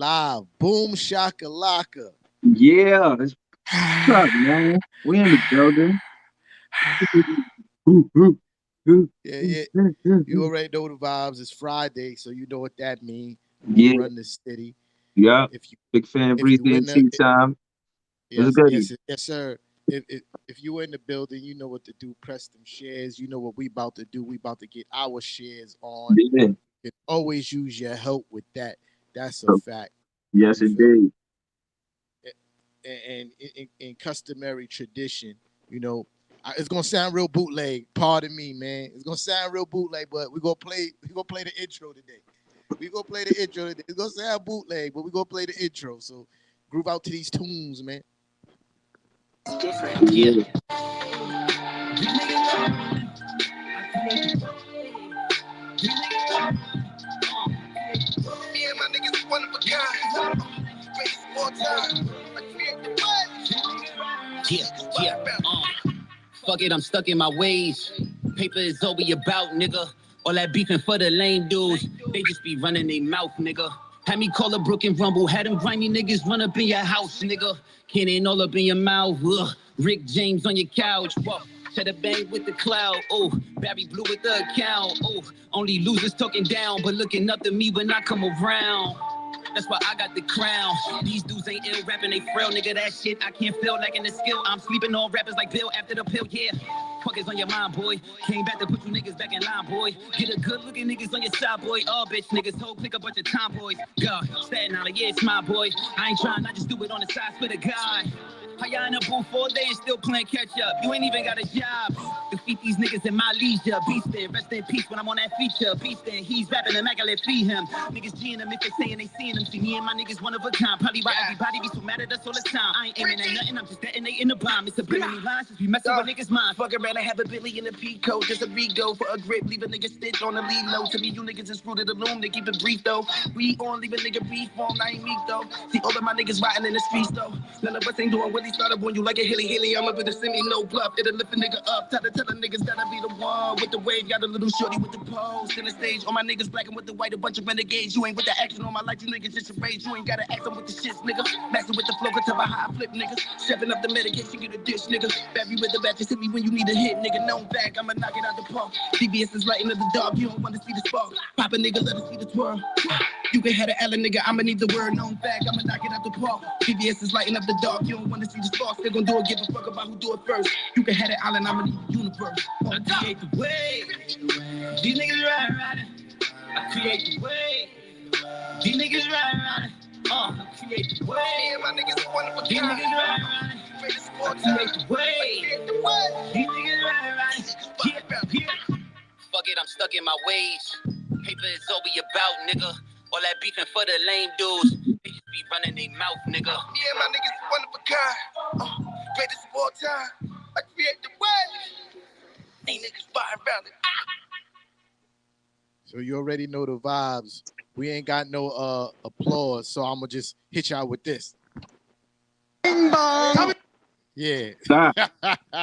Live. Boom shakalaka. Yeah, it's what's up, man. We in the building. Ooh, ooh, ooh, Yeah, ooh, yeah. ooh, You ooh. already know the vibes. It's Friday, so you know what that means. We Yeah, run this city. yeah. If you Big fan, if you Breezy in and the Tea Time. It's yes, goody. yes, sir. If you in the building, you know what to do. Press them shares. You know what we about to do. We about to get our shares on. Yeah. You can always use your help with that. That's a So, fact. yes, You feel me? indeed. And in customary tradition, you know, it's gonna sound real bootleg. Pardon me, man. It's gonna sound real bootleg, but we gonna play the intro today. We gonna play the intro today. It's gonna sound bootleg, but we gonna play the intro. So groove out to these tunes, man. Yeah. Yeah, my niggas one of a kind. Race more time. I create the Fuck it, I'm stuck in my ways. Paper is all we about, nigga. All that beefing for the lame dudes. They just be running their mouth, nigga. Had me call a Brook and Rumble. Had them grimy niggas run up in your house, nigga. Cannon all up in your mouth. Ugh. Rick James on your couch. Whoa. Cheddar bang with the cloud. Oh, Barry Blue with the account. Oh, only losers talking down, but looking up to me when I come around. That's why I got the crown. These dudes ain't ill rapping, they frail, nigga. That shit I can't feel like in the skill. I'm sleeping on rappers like Bill after the pill, yeah. Fuck is on your mind, boy. Came back to put you niggas back in line, boy. Get a good looking niggas on your side, boy. All bitch niggas, whole click a bunch of tomboys. God, Staten Island, yeah, it's my boy. I ain't trying, I just do it on the side, split a guy. How y'all in the booth 4 days still playing catch up? You ain't even got a job. Defeat these niggas in my leisure. Beast in, rest in peace when I'm on that feature. Beast in, he's rapping and Mac, let feed him. Niggas G'ing him if they saying they seeing him. See me and my niggas one of a kind. Probably why everybody be so mad at us all the time. I ain't aiming at nothing, I'm just detonating the bomb. It's a many lines since we messing with niggas' mind. Fuck around and have a Billy in a P-code. Just a re-go for a grip. Leave a nigga stitch on the lead low. To me, you niggas is fruit of the loom. They keep it brief though. We on, leave a nigga beef on. I ain't meek though. See all of my niggas riding in the streets though. None of us ain't doing what he started on you like a hilly. I'm up with a semi, no bluff. It'll lift a nigga up. Tell the niggas gotta be the one with the wave. Got a little shorty with the pose. In the stage, all my niggas black and with the white. A bunch of renegades. You ain't with the action on my life. You niggas just a rage. You ain't gotta act on with the shits, nigga. Maxing with the flow, cause tell my high flip, nigga. Stepping up the medication, get a dish, nigga. Barry with the bat, just hit me when you need a hit, nigga. No back, I'ma knock it out the park. CBS is lighting up the dark. You don't wanna see the spark. Pop a nigga, let us see the twirl. You can have the Ellen, nigga. I'ma need the word known fact. I'ma knock it out the park. CBS is lighting up the dark. You don't wanna see the sparks. They gon' do it. Give a fuck about who do it first. You can have the island. I'ma need the universe. I create the way. These niggas riding. I create the way. These niggas riding. I create the way. Yeah, my niggas one of a These kind. niggas riding. Race I more create time. the way. I create the way. These niggas riding. Yeah. Fuck it, I'm stuck in my ways. Paper is all we about, nigga. All that beefing for the lame dudes. They just be running their mouth, nigga. Yeah, my niggas one of a kind. Greatest of all time. I create the way. Ain't niggas flying around it. So you already know the vibes. We ain't got no applause, so I'm gonna just hit y'all with this. Bing bong. Yeah. Stop.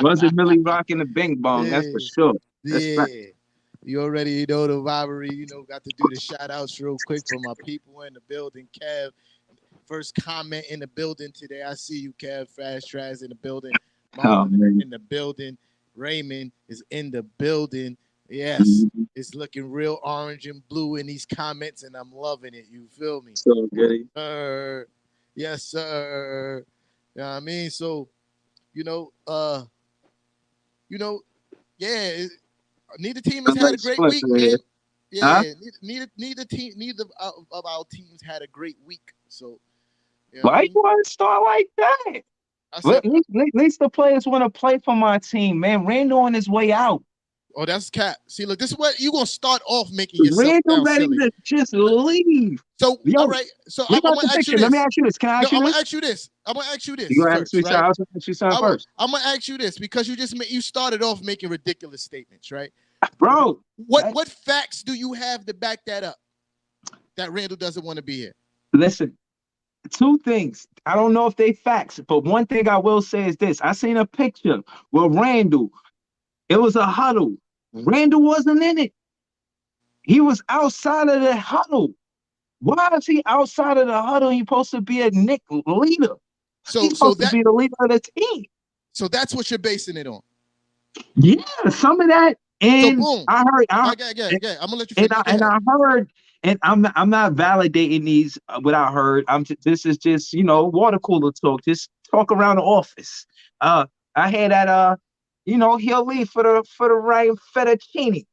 Wasn't Millie rocking the bing bong, that's for Yeah. sure. That's Yeah. fact. You already know the rivalry. You know, got to do the shout outs real quick for my people in the building. Kev, first comment in the building today. I see you, Kev. Fast Trash in the building. Oh Marlon man. in the building. Raymond is in the building. Yes, Mhm. it's looking real orange and blue in these comments, and I'm loving it. You feel me? So good. Sir. Yes, sir. You know what I mean? So, you know, you know, yeah, neither team has I'm had like a great split week, here. man. Huh? Yeah, neither of our teams had a great week. So, you know what I Why you mean? want to start like that? I Well, said, at least the players want to play for my team, man. Randall on his way out. oh, that's cat. See, look, this is what you gonna start off making yourself Randall sound ready silly. to just leave. So, Yo, all right. So what I'm about the gonna ask you picture? Let me this. ask you this. Can I No, ask you I'm gonna this? ask you this. I'm gonna ask you You this gonna ask first, me right? something? I was gonna ask you something first. I'm gonna ask you this because you started off making ridiculous statements, right? Bro, What facts do you have to back that up? That Randall doesn't want to be here. listen, two things. I don't know if they facts, but one thing I will say is this. I seen a picture with Randall. It was a huddle. Randall wasn't in it. He was outside of the huddle. Why is he outside of the huddle? He's supposed to be a Nick leader. So He's so supposed to that be the leader of the team. so that's what you're basing it on. Yeah, some of that. So And boom. I heard, Okay. I'm gonna let you finish. Go and ahead. I heard, and I'm not validating these what I heard. This is just water cooler talk. Just talk around the office. I hear that he'll leave for the right fettuccine.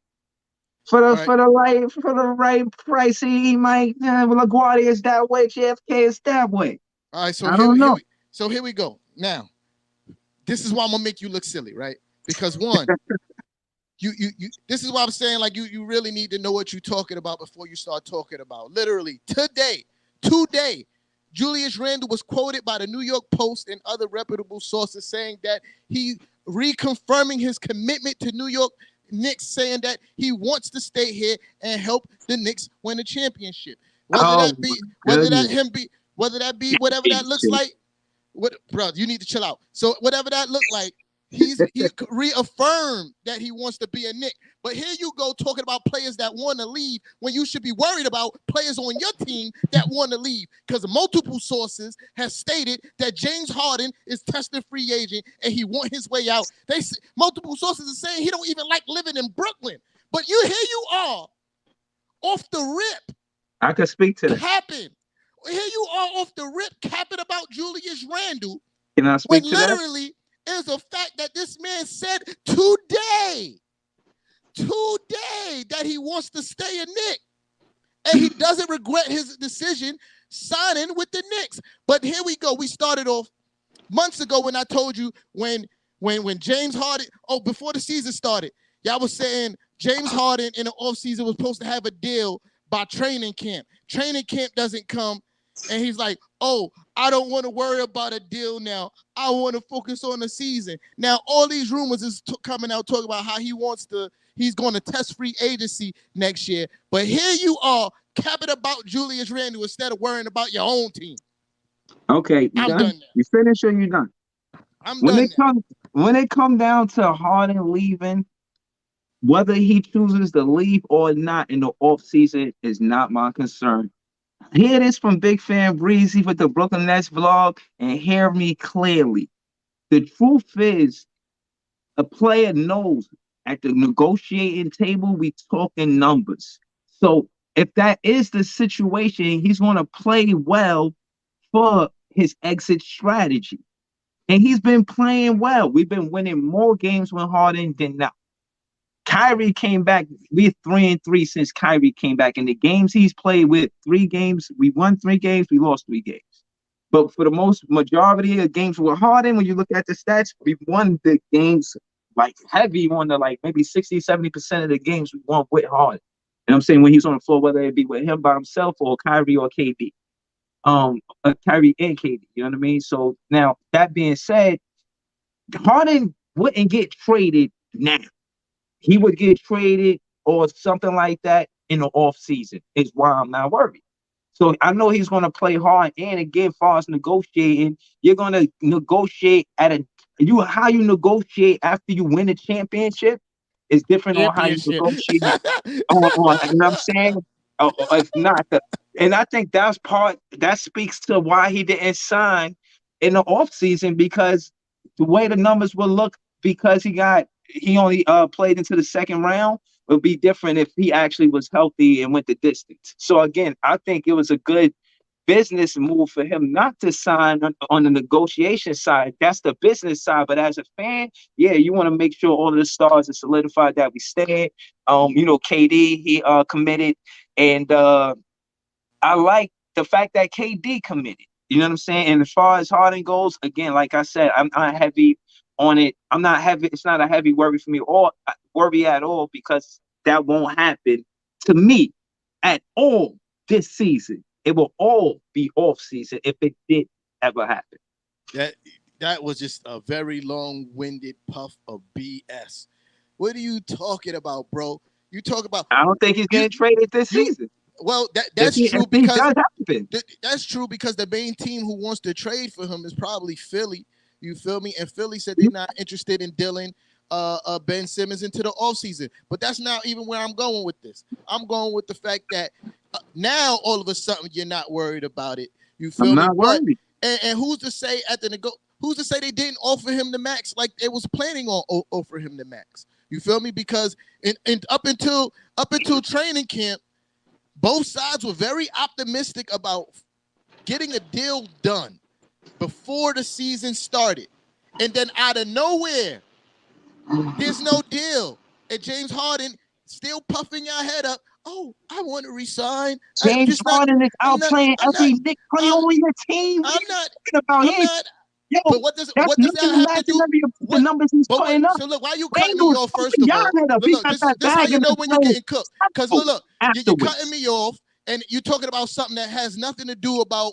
All right. For the right price, he might. LaGuardia is that way. JFK is that way. All right. So I don't know. here we go. Now, this is why I'm gonna make you look silly, right? Because one, you this is why I'm saying like you really need to know what you're talking about before you start talking about. Literally today, Julius Randle was quoted by the New York Post and other reputable sources saying that he reconfirming his commitment to New York Knicks, saying that he wants to stay here and help the Knicks win a championship. Whether Oh that be, my goodness. whether that be whatever that looks like, bro, you need to chill out. So whatever that looked like, he reaffirmed that he wants to be a Knick. But here you go talking about players that want to leave when you should be worried about players on your team that want to leave. Because multiple sources have stated that James Harden is tested free agent and he want his way out. Multiple sources are saying he don't even like living in Brooklyn. But here you are, off the rip, I could speak to that. capping. Here you are off the rip capping about Julius Randle Can I when speak to that? literally is a fact that this man said today that he wants to stay a Knick and he doesn't regret his decision signing with the Knicks. But here we go. We started off months ago when I told you when James Harden, before the season started, y'all was saying James Harden in the offseason was supposed to have a deal by training camp. Training camp doesn't come, and he's like, oh, I don't want to worry about a deal now. I want to focus on the season. Now, all these rumors is coming out talking about how he's going to test free agency next year. But here you are capping about Julius Randle instead of worrying about your own team. Okay, I'm done? done now. You finished or you done? I'm When done now. when it come down to Harden leaving, whether he chooses to leave or not in the offseason is not my concern. Hear this from Big Fan Breezy with the Brooklyn Nets vlog and hear me clearly. The truth is, a player knows at the negotiating table, we talking numbers. So if that is the situation, he's going to play well for his exit strategy. And he's been playing well. We've been winning more games with Harden than not. Kyrie came back. We're 3-3 since Kyrie came back. In the games he's played with, 3 games, we won 3 games, we lost 3 games. But for the most majority of games with Harden, when you look at the stats, we won the games like heavy on the like maybe 60-70% of the games we won with Harden. And I'm saying when he's on the floor, whether it be with him by himself or Kyrie or KD. Kyrie and KD, you know what I mean? So now that being said, Harden wouldn't get traded now. He would get traded or something like that in the off season. Is why I'm not worried. So I know he's going to play hard, and again, as far as negotiating, you're going to negotiate how you negotiate after you win a championship is different on how you Championship. negotiate on you know what I'm saying? If not, and I think that speaks to why he didn't sign in the offseason, because the way the numbers will look, because he only played into the second round, would be different if he actually was healthy and went the distance. So again, I think it was a good business move for him not to sign on the negotiation side. That's the business side. But as a fan, yeah, you want to make sure all of the stars are solidified that we stay. KD, he committed, and I like the fact that KD committed. You know what I'm saying? And as far as Harden goes, again, like I said, I'm not heavy on it. I'm not heavy. It's not a heavy worry for me or worry at all, because that won't happen to me at all this season. It will all be off season if it did ever happen. That was just a very long-winded puff of BS. What are you talking about, bro? You talk about I don't think he's you getting traded this you season. well If that's he true because does happen. that's true because the main team who wants to trade for him is probably Philly. You feel me? And Philly said they're not interested in dealing Ben Simmons into the offseason. But that's not even where I'm going with this. I'm going with the fact that Now all of a sudden you're not worried about it. You I'm feel me? not But worried. and who's to say who's to say they didn't offer him the max like they was planning on offer him the max? You feel me? Because up until training camp, both sides were very optimistic about getting a deal done before the season started. And then out of nowhere, there's no deal. And James Harden still puffing your head up. Oh, I want to resign. James Harden is out playing I'm every not, Nick player on your team. What are I'm you not, talking about? I'm not. Yo, But that's what does nothing that have to do? imaginary of the numbers he's putting up. So look, why you cutting me Bengals off first fucking of y'all all? head up. He Look, got that this how bag you in know the when you're getting cooked. Because look, you're cutting me off and you're talking about something that has nothing to do about.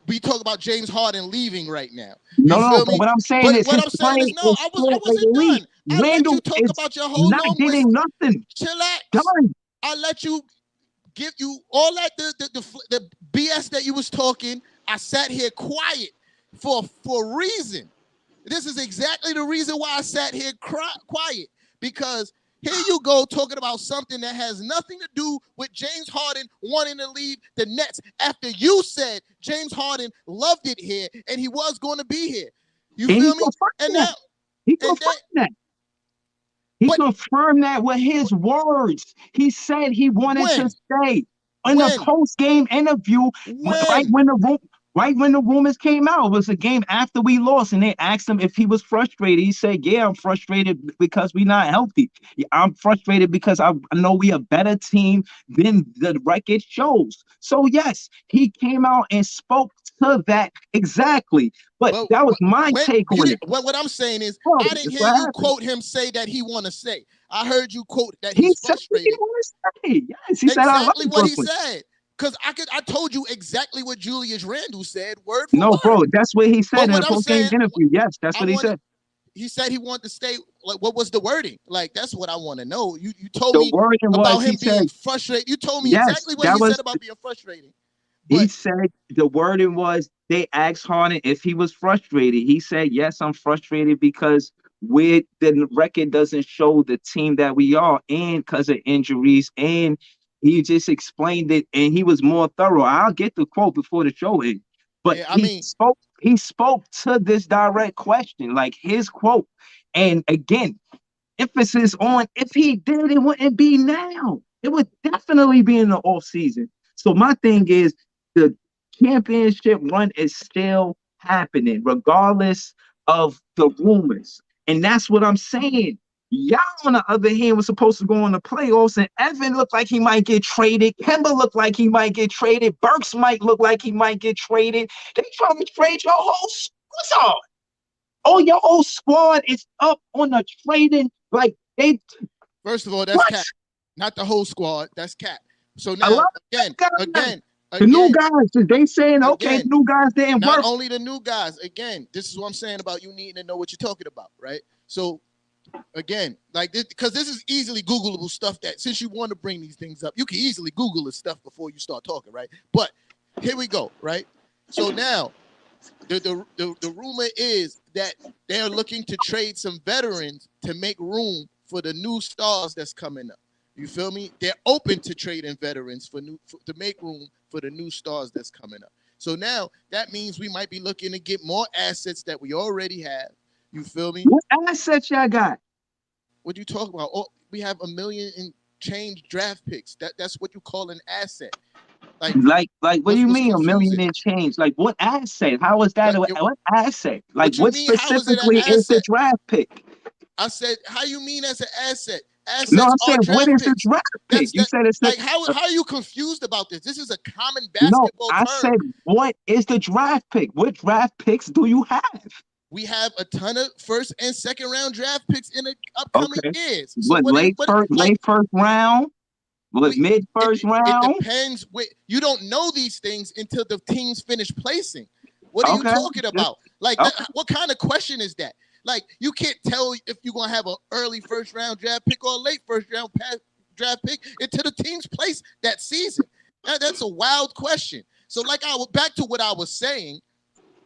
We talk about James Harden leaving right now. You No, feel but me? what I'm saying But is what his I'm saying is play no, is I still wasn't elite. done. I let you Randall talk is about your whole not long getting list. nothing Chillax. done. I let you give you all that the BS that you was talking. I sat here quiet for a reason. This is exactly the reason why I sat here quiet, because here you go talking about something that has nothing to do with James Harden wanting to leave the Nets after you said James Harden loved it here and he was going to be here. You And he feel me? confirmed And that. now, He confirmed that. He confirmed that with his words. He said he wanted to stay. In a post-game interview, right when the rumors came out, it was a game after we lost, and they asked him if he was frustrated. He said, "Yeah, I'm frustrated because we're not healthy. I'm frustrated because I know we a better team than the record shows." So yes, he came out and spoke to that exactly. But that was my take on it. What I'm saying is, I didn't hear you quote him say that he want to say. I heard you quote that he's frustrated. He want to say. Yes, he said exactly what he said. Because I told you exactly what Julius Randle said, word for word. Bro, that's what he said in the post-game interview. Yes, that's what he said. He said he wanted to stay. Like, what was the wording? Like, that's what I want to know. You told the me about him being said, frustrated. You told me exactly what he said about being frustrated. He said the wording was, they asked Harden if he was frustrated. He said, yes, I'm frustrated because the record doesn't show the team that we are, and because of injuries. And he just explained it, and he was more thorough. I'll get the quote before the show ends. But he spoke to this direct question, like his quote. And again, emphasis on if he did, it wouldn't be now. It would definitely be in the off season. So my thing is, the championship run is still happening, regardless of the rumors. And that's what I'm saying. Y'all, on the other hand, was supposed to go in the playoffs, and Evan looked like he might get traded. Kemba looked like he might get traded. Burks might look like he might get traded. They trying to trade your whole squad. Oh, your whole squad is up on the trading. Like, they. First of all, that's cap. Not the whole squad. That's cap. So now, again, the new guys, they saying, okay, new guys didn't work. Not only the new guys. Again, this is what I'm saying about you needing to know what you're talking about, right? So, again, like this, because this is easily Googleable stuff that, since you want to bring these things up, you can easily Google this stuff before you start talking, right? But here we go, right? So now, the rumor is that they're looking to trade some veterans to make room for the new stars that's coming up. You feel me? They're open to trading veterans to make room for the new stars that's coming up. So now that means we might be looking to get more assets that we already have. You feel me? What assets y'all got? What you talking about? Oh, we have $1 million in change draft picks. That's what you call an asset. Like what do you mean $1 million in change? Like, what asset? How is that? What asset? Like, what specifically is the draft pick? I said, how you mean as an asset? Assets no, I said, what is the draft pick? You said it's like, how are you confused about this? This is a common basketball term. I said, what is the draft pick? What draft picks do you have? We have a ton of first and second round draft picks in the upcoming years. So late first round? Mid first round? It depends. You don't know these things until the teams finish placing. What are you talking about? Like, what kind of question is that? Like, you can't tell if you're going to have an early first round draft pick or a late first round draft pick until the teams place that season. That's a wild question. So, back to what I was saying,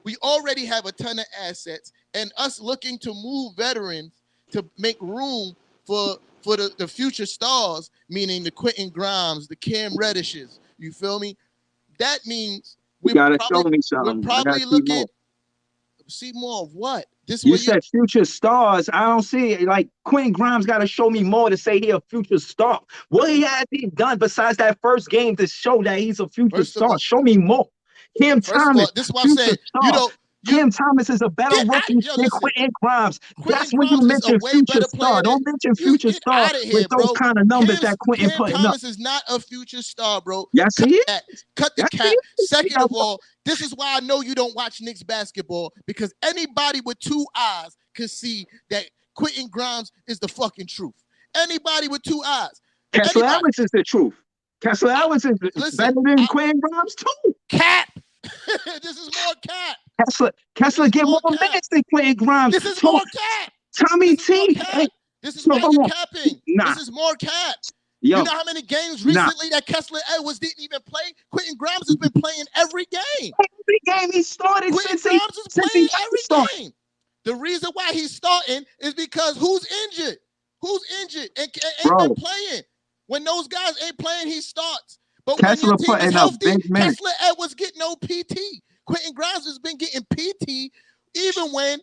we already have a ton of assets, and us looking to move veterans to make room for the future stars, meaning the Quentin Grimes, the Cam Reddishes, You feel me? That means You gotta show me something. we're probably looking. See more of what? This You said future stars. I don't see it. Like Quentin Grimes got to show me more to say he a future star. What has he done besides that first game to show that he's a future star? Show me more. Cam Thomas, this is what I'm saying. Cam Thomas is a better rookie than Quentin Grimes. That's when you mention future star. Don't mention future star with those kind of numbers that Quentin putting up. Cam Thomas is not a future star, bro. Yes, he is. Cut the cap. Second of all, this is why I know you don't watch Knicks basketball, because anybody with 2 eyes can see that Quentin Grimes is the fucking truth. Anybody with 2 eyes. Kessler Edwards is the truth. Kessler Edwards is better than Quentin Grimes too. Cap. This is more cap. Kessler get more minutes than Quentin Grimes. This is more cap. Tommy T. This is why you're capping. Nah. This is more cap. Yo, you know how many games recently that Kessler Edwards didn't even play? Quentin Grimes has been playing every game. Every game he started. Quentin Grimes is playing every game. The reason why he's starting is because who's injured? Who's injured and ain't been playing? When those guys ain't playing, he starts. But Kessler when your team is healthy, Kessler Edwards get no PT. Quentin Grimes has been getting PT even when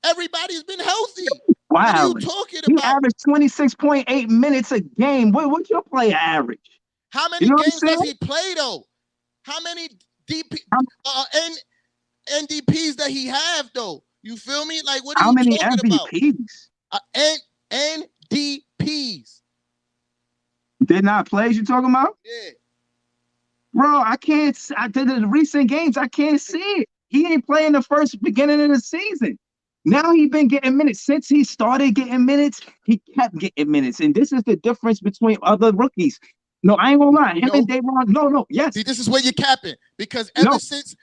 everybody's been healthy. Wow. What are you talking about? He averaged 26.8 minutes a game. What's your player average? How many games does he play, though? How many NDPs that he have, though? You feel me? Like, what are you talking about? NDPs. Did not play, you talking about? Yeah. Bro, I did the recent games, I can't see it. He ain't playing the first beginning of the season. Now he been getting minutes. Since he started getting minutes, he kept getting minutes. And this is the difference between other rookies. No, I ain't gonna lie. Him and Davon, yes. See, this is where you're capping. Because ever since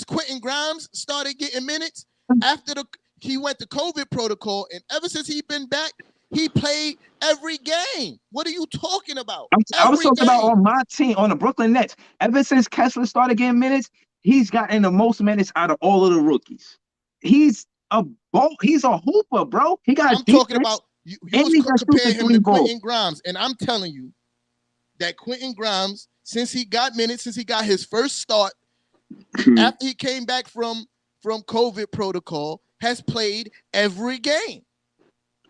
Quentin Grimes started getting minutes, after he went to COVID protocol, and ever since he been back, he played every game. What are you talking about? I was talking about on my team, on the Brooklyn Nets. Ever since Kessler started getting minutes, he's gotten the most minutes out of all of the rookies. He's a hooper, bro. He got. I'm talking about you was comparing him to Quentin Grimes, and I'm telling you that Quentin Grimes, since he got minutes, since he got his first start, after he came back from COVID protocol, has played every game.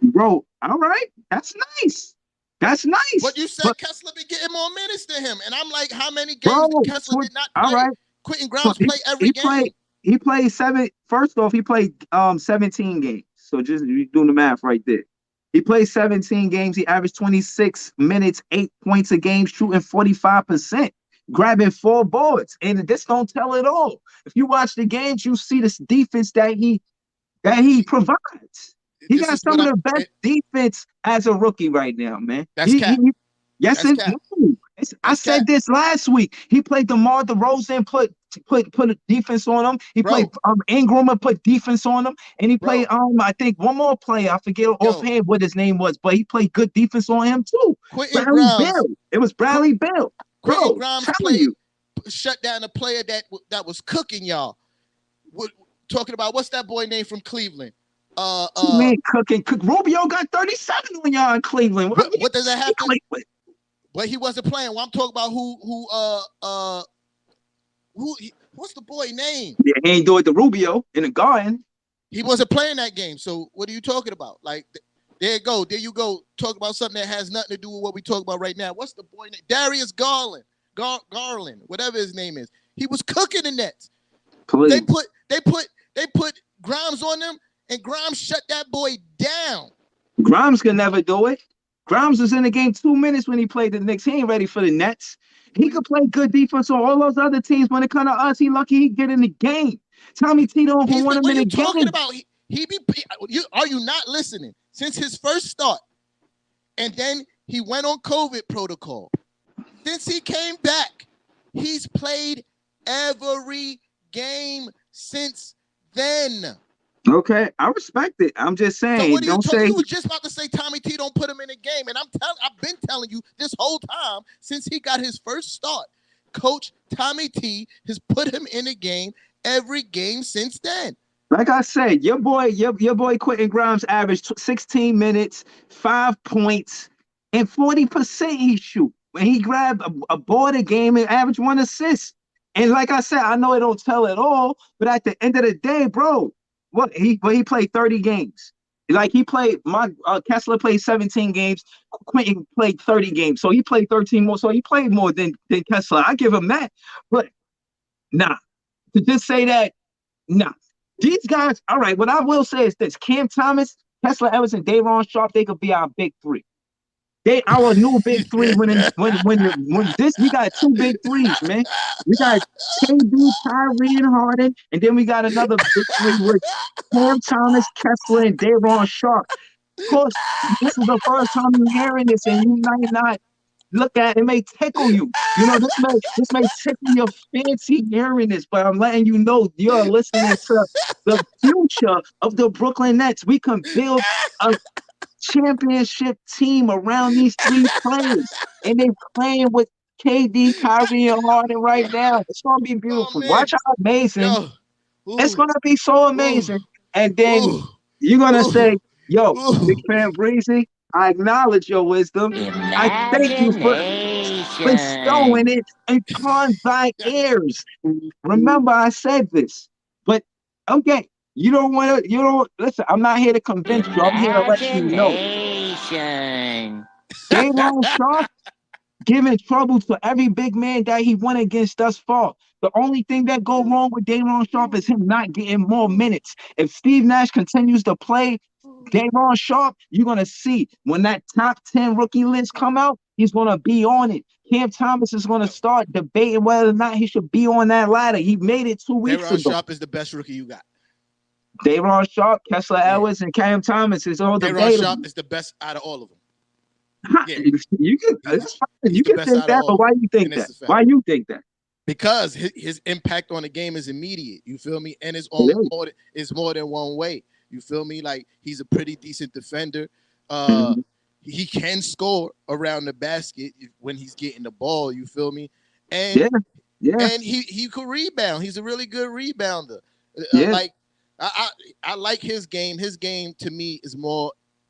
Bro, all right, that's nice. That's nice. But you said Kessler be getting more minutes than him, and I'm like, how many games Kessler did not play? All right. Quentin Grimes played every game. He played 7. First off, he played 17 games. So just you doing the math right there. He played 17 games. He averaged 26 minutes, 8 points a game, shooting 45%, grabbing 4 boards. And this don't tell it all. If you watch the games, you see this defense that he provides. He got some of the best defense as a rookie right now, man. That's cap. Yes, I said this last week. He played DeMar DeRozan, put a defense on him. He played Ingram and put defense on him. And he played I think one more player. I forget offhand what his name was, but he played good defense on him too. Bradley Beal. It was Bradley Beal. Quentin Grimes shut down a player that was cooking y'all. Talking about what's that boy name from Cleveland? Cooking. Rubio got 37 on y'all in Cleveland. What does that have to? But he wasn't playing. Well, I'm talking about what's the boy name? Yeah, he ain't doing the Rubio in the Garden. He wasn't playing that game. So what are you talking about? Like, there you go. Talk about something that has nothing to do with what we talk about right now. What's the boy name? Darius Garland, whatever his name is. He was cooking the Nets. Please. They put Grimes on them, and Grimes shut that boy down. Grimes can never do it. Grimes was in the game 2 minutes when he played the Knicks. He ain't ready for the Nets. He could play good defense on all those other teams. When it comes to us, he lucky he get in the game. Tommy T don't want him in the game. Talking about are you not listening? Since his first start, and then he went on COVID protocol. Since he came back, he's played every game since then. Okay, I respect it. I'm just saying. So what don't say you were just about to say Tommy T don't put him in a game, and I've been telling you this whole time since he got his first start. Coach Tommy T has put him in a game every game since then. Like I said, your boy Quentin Grimes averaged 16 minutes, 5 points, and 40% he shoot. when he grabbed a board a game and averaged 1 assist. And like I said, I know it don't tell at all, but at the end of the day, bro, he played 30 games. Like he played Kessler played 17 games, Quentin played 30 games. So he played 13 more. So he played more than Kessler. I give him that. But nah, to just say that, nah. These guys, all right, what I will say is this: Cam Thomas, Kessler Evans, and Day'Ron Sharpe, they could be our big three. They our new big three when this we got two big threes, man. We got KD, Kyrie, and Harden, and then we got another big three with Cam Thomas, Kessler, and Day'Ron Sharpe. Of course, this is the first time you're hearing this, and you might not look at it, may tickle you. You know, this may tickle your fancy hearing this, but I'm letting you know you're listening to the future of the Brooklyn Nets. We can build a championship team around these three players, and they're playing with KD, Kyrie, and Harden right now. It's gonna be Oh beautiful. man, Watch how amazing. yo, It's ooh, gonna be so ooh, amazing. And then ooh, you're gonna say, ooh, "Yo, Big ooh. Fan Breezy, I acknowledge your wisdom. I thank you for bestowing Imagination. it upon thy ears." Remember, I said this, but okay, you don't want to. You don't listen. I'm not here to convince you. I'm here to let you know. Imagination. Day'Ron Sharpe giving trouble to every big man that he went against thus far. The only thing that go wrong with Day'Ron Sharpe is him not getting more minutes. If Steve Nash continues to play Day'Ron Sharpe, you're gonna see when that top 10 rookie list come out, he's gonna be on it. Cam Thomas is gonna start debating whether or not he should be on that ladder. He made it 2 weeks Day'Ron ago. Sharpe is the best rookie you got. Day'Ron Sharpe, Kessler Yeah, Edwards, and Cam Thomas is all Day'Ron debatable. Sharpe is the best out of all of them. Yeah, You can, he's it's fine. he's You the can best think out of that, all but of why them, you and think it's that? a fact. Why you think that? Because his impact on the game is immediate. You feel me? And It is. it's more than one way. You feel me? Like he's a pretty decent defender. Uh, Mhm. he can score around the basket when he's getting the ball. You feel me? And Yeah, yeah, he could rebound. He's a really good rebounder. yeah, Like I like his game. His game to me is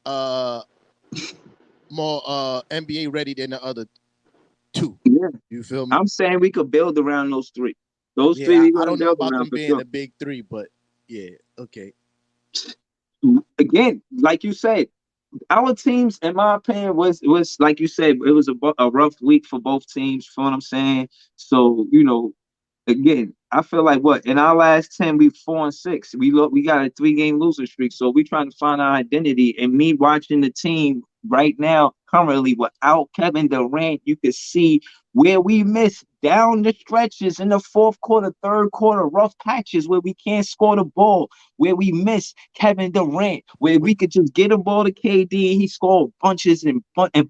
uh more NBA ready than the other two. yeah. You feel me? I'm saying we could build around those three. Those three Yeah, we I gonna don't know build about around them for being sure. the big three, but yeah, okay. Again, like you said, our teams, in my opinion, was like you said, it was a rough week for both teams. You know what I'm saying? So again, I feel like what in our last 10, we 4-6. We got a 3-game losing streak. So we trying to find our identity. And me watching the team right now, currently without Kevin Durant, you can see where we miss down the stretches in the fourth quarter, third quarter, rough patches where we can't score the ball, where we miss Kevin Durant, where we could just get a ball to KD and he scored bunches and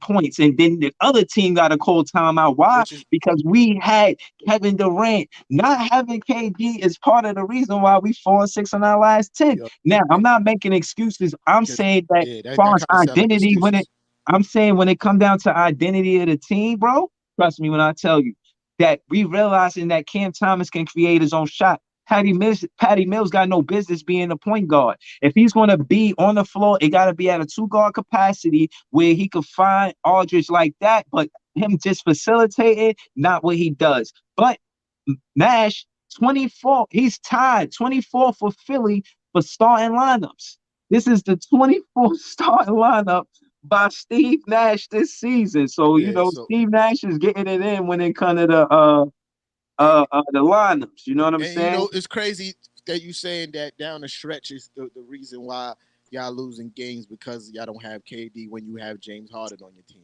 points. And then the other team got a call timeout. Why? Which is Because we had Kevin Durant. Not having KD is part of the reason why we 4-6 on our last 10. yo, Now, I'm not making excuses. I'm because saying that yeah, as that, far that as kind of sound like identity, excuses. I'm saying when it come down to identity of the team, bro, trust me when I tell you that we realizing that Cam Thomas can create his own shot. Patty Mills got no business being a point guard. If he's going to be on the floor, it got to be at a 2 guard capacity where he could find Aldridge like that, but him just facilitating, not what he does. But Nash, 24, he's tied 24 for Philly for starting lineups. This is the 24th starting lineup by Steve Nash this season. So, Yeah, so Steve Nash is getting it in when it comes to and, the lineups. You know what I'm and you saying? know it's crazy that you saying that down the stretch is the reason why y'all losing games because y'all don't have KD when you have James Harden on your team.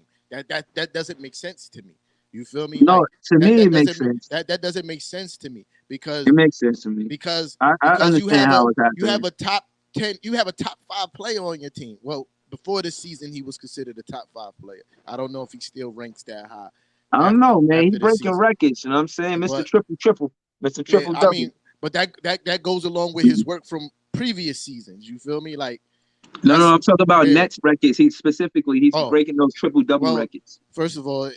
That doesn't make sense to me. You feel me? No, Like to that me that it makes doesn't sense. that doesn't make sense to me It makes sense to me. because I you understand have how it's you have happening. a top 10, you have a top 5 player on your team. Well, before this season he was considered a top 5 player. I don't know if he still ranks that high I don't after know, man. He after the breaking season. records. You know what I'm saying? Mr. But Triple Triple. Mr. yeah, Triple I W. mean, but that goes along with his work from previous seasons. You feel me? Like No, that's I'm talking about yeah. Nets records. He's Oh, breaking those triple double well, records. first of all,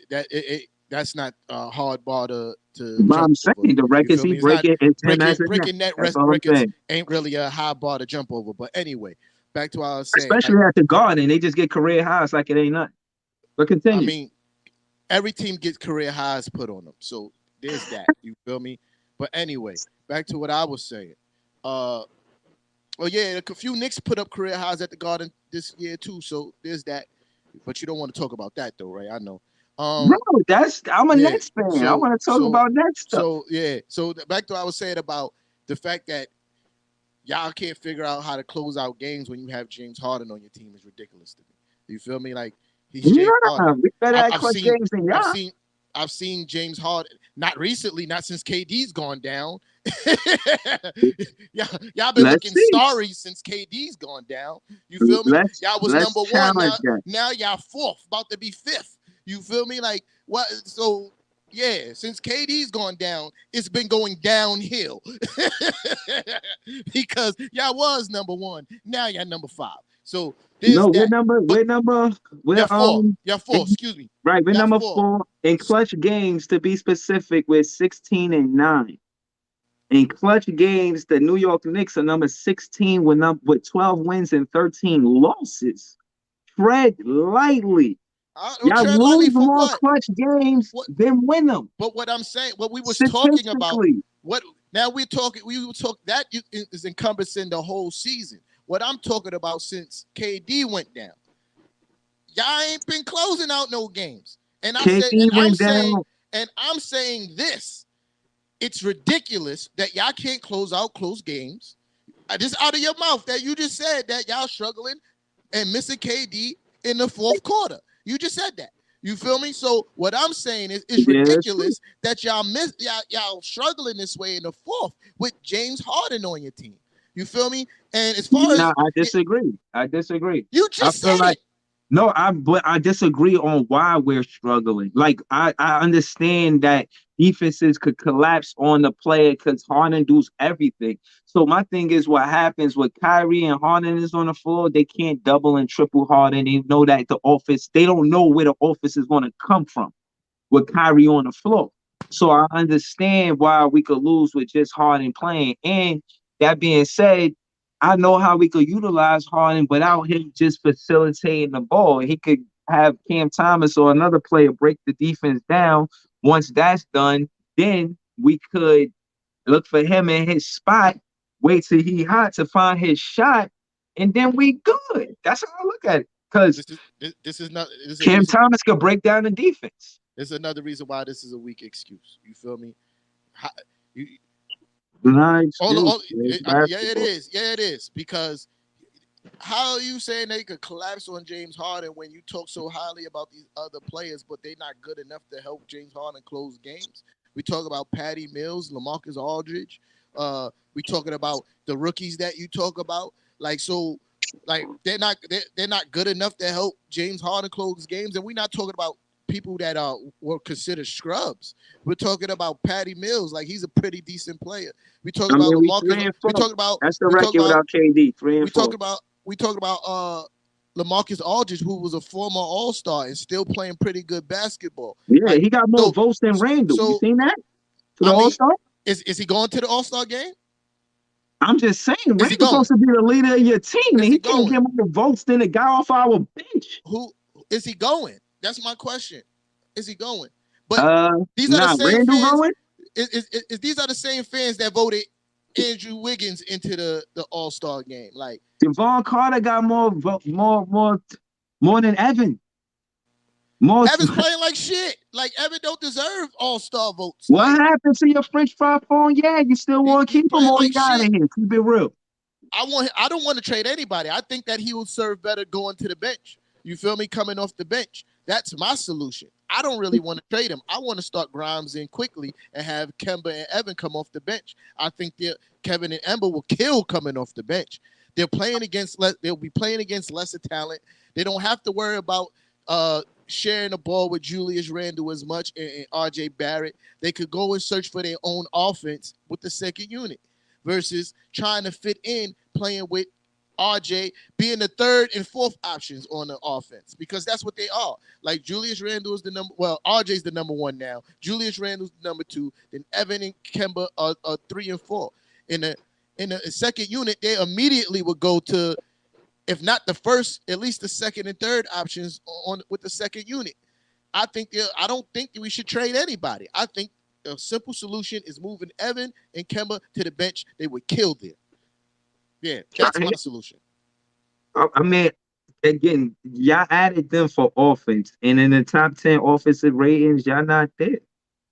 that's not a hard bar to But jump I'm over. saying the You records feel he me? It's not breaking is him as a net. breaking net That's all I'm records saying. ain't really a high bar to jump over. But anyway, back to what I was saying. Especially Like at the Garden, they just get career highs like it ain't nothing. But I continue. mean, every team gets career highs put on them. So there's that. You feel me? But anyway, back to what I was saying. Oh yeah, a few Knicks put up career highs at the Garden this year too. So there's that. But you don't want to talk about that though, right? I know. Bro, I'm a Yeah. Nets fan. I want to talk about Nets stuff. So yeah. So back to what I was saying about the fact that y'all can't figure out how to close out games when you have James Harden on your team is ridiculous to me. You feel me? Like he's James Harden. We better at clutch games than y'all. I've seen James Harden, not recently, not since KD's gone down. y'all been looking sorry since KD's gone down. You feel me? Y'all was number one. Now y'all fourth, about to be fifth. You feel me? Like what? So yeah, since KD's gone down, it's been going downhill because y'all was number one. Now y'all number 5. So we're number. We're four. Excuse me. Right, we're number 4 in clutch games. To be specific, we're 16-9. In clutch games, the New York Knicks are number 16 with 12 wins and 13 losses. Tread lightly. Y'all lose more clutch games than win them. But what I'm saying, what we was talking about, what now we will talk that is encompassing the whole season. What I'm talking about since KD went down, y'all ain't been closing out no games. And I'm saying this. It's ridiculous that y'all can't close out close games. Just out of your mouth that you just said that y'all struggling and missing KD in the fourth quarter. You just said that. You feel me? So what I'm saying is it's ridiculous that y'all struggling this way in the fourth with James Harden on your team. You feel me? And as far as I disagree. You just said it. No, but I disagree on why we're struggling. Like I understand that defenses could collapse on the player because Harden does everything. So my thing is, what happens with Kyrie and Harden is on the floor, they can't double and triple Harden. They know that they don't know where the offense is going to come from with Kyrie on the floor. So I understand why we could lose with just Harden playing. And that being said, I know how we could utilize Harden without him just facilitating the ball. He could have Cam Thomas or another player break the defense down. Once that's done, then we could look for him in his spot, wait till he hot to find his shot, and then we good. That's how I look at it. Because Cam Thomas could break down the defense. This is another reason why this is a weak excuse. You feel me? It is. Because how are you saying they could collapse on James Harden when you talk so highly about these other players, but they're not good enough to help James Harden close games? We talk about Patty Mills, LaMarcus Aldridge. We talking about the rookies that you talk about. They're not good enough to help James Harden close games, and we're not talking about people that were considered scrubs. We're talking about Patty Mills, like he's a pretty decent player. We talking about LaMarcus. We talking about that's the record without KD. 3-4. We talking about LaMarcus Aldridge, who was a former All-Star and still playing pretty good basketball. Yeah, he got more votes than Randall. You seen that? To the All-Star? Is he going to the All-Star game? I'm just saying, Randall's supposed to be the leader of your team, and he can't get more votes than the guy off our bench. Who is he going? That's my question. Is he going? But these are the same Randall fans. Going? These are the same fans that voted Andrew Wiggins into the All-Star game. Like Devon Carter got more than Evan. Evan's playing like shit. Like Evan don't deserve All-Star votes. What happened to your French fry phone? Yeah, you still want to keep him or you got in here? Keep it real. I don't want to trade anybody. I think that he will serve better going to the bench. You feel me? Coming off the bench. That's my solution. I don't really want to trade him. I want to start Grimes in quickly and have Kemba and Evan come off the bench. I think Kevin and Ember will kill coming off the bench. They'll be playing against lesser talent. They don't have to worry about sharing the ball with Julius Randle as much and RJ Barrett. They could go and search for their own offense with the second unit versus trying to fit in playing with RJ being the third and fourth options on the offense, because that's what they are. Like Julius Randle is RJ's the number 1 now. Julius Randle's the number 2. Then Evan and Kemba are 3 and 4. In the second unit, they immediately would go to, if not the first, at least the second and third options with the second unit. I don't think that we should trade anybody. I think a simple solution is moving Evan and Kemba to the bench. They would kill there. Yeah, that's my solution. I mean, again, y'all added them for offense, and in the top 10 offensive ratings, y'all not there.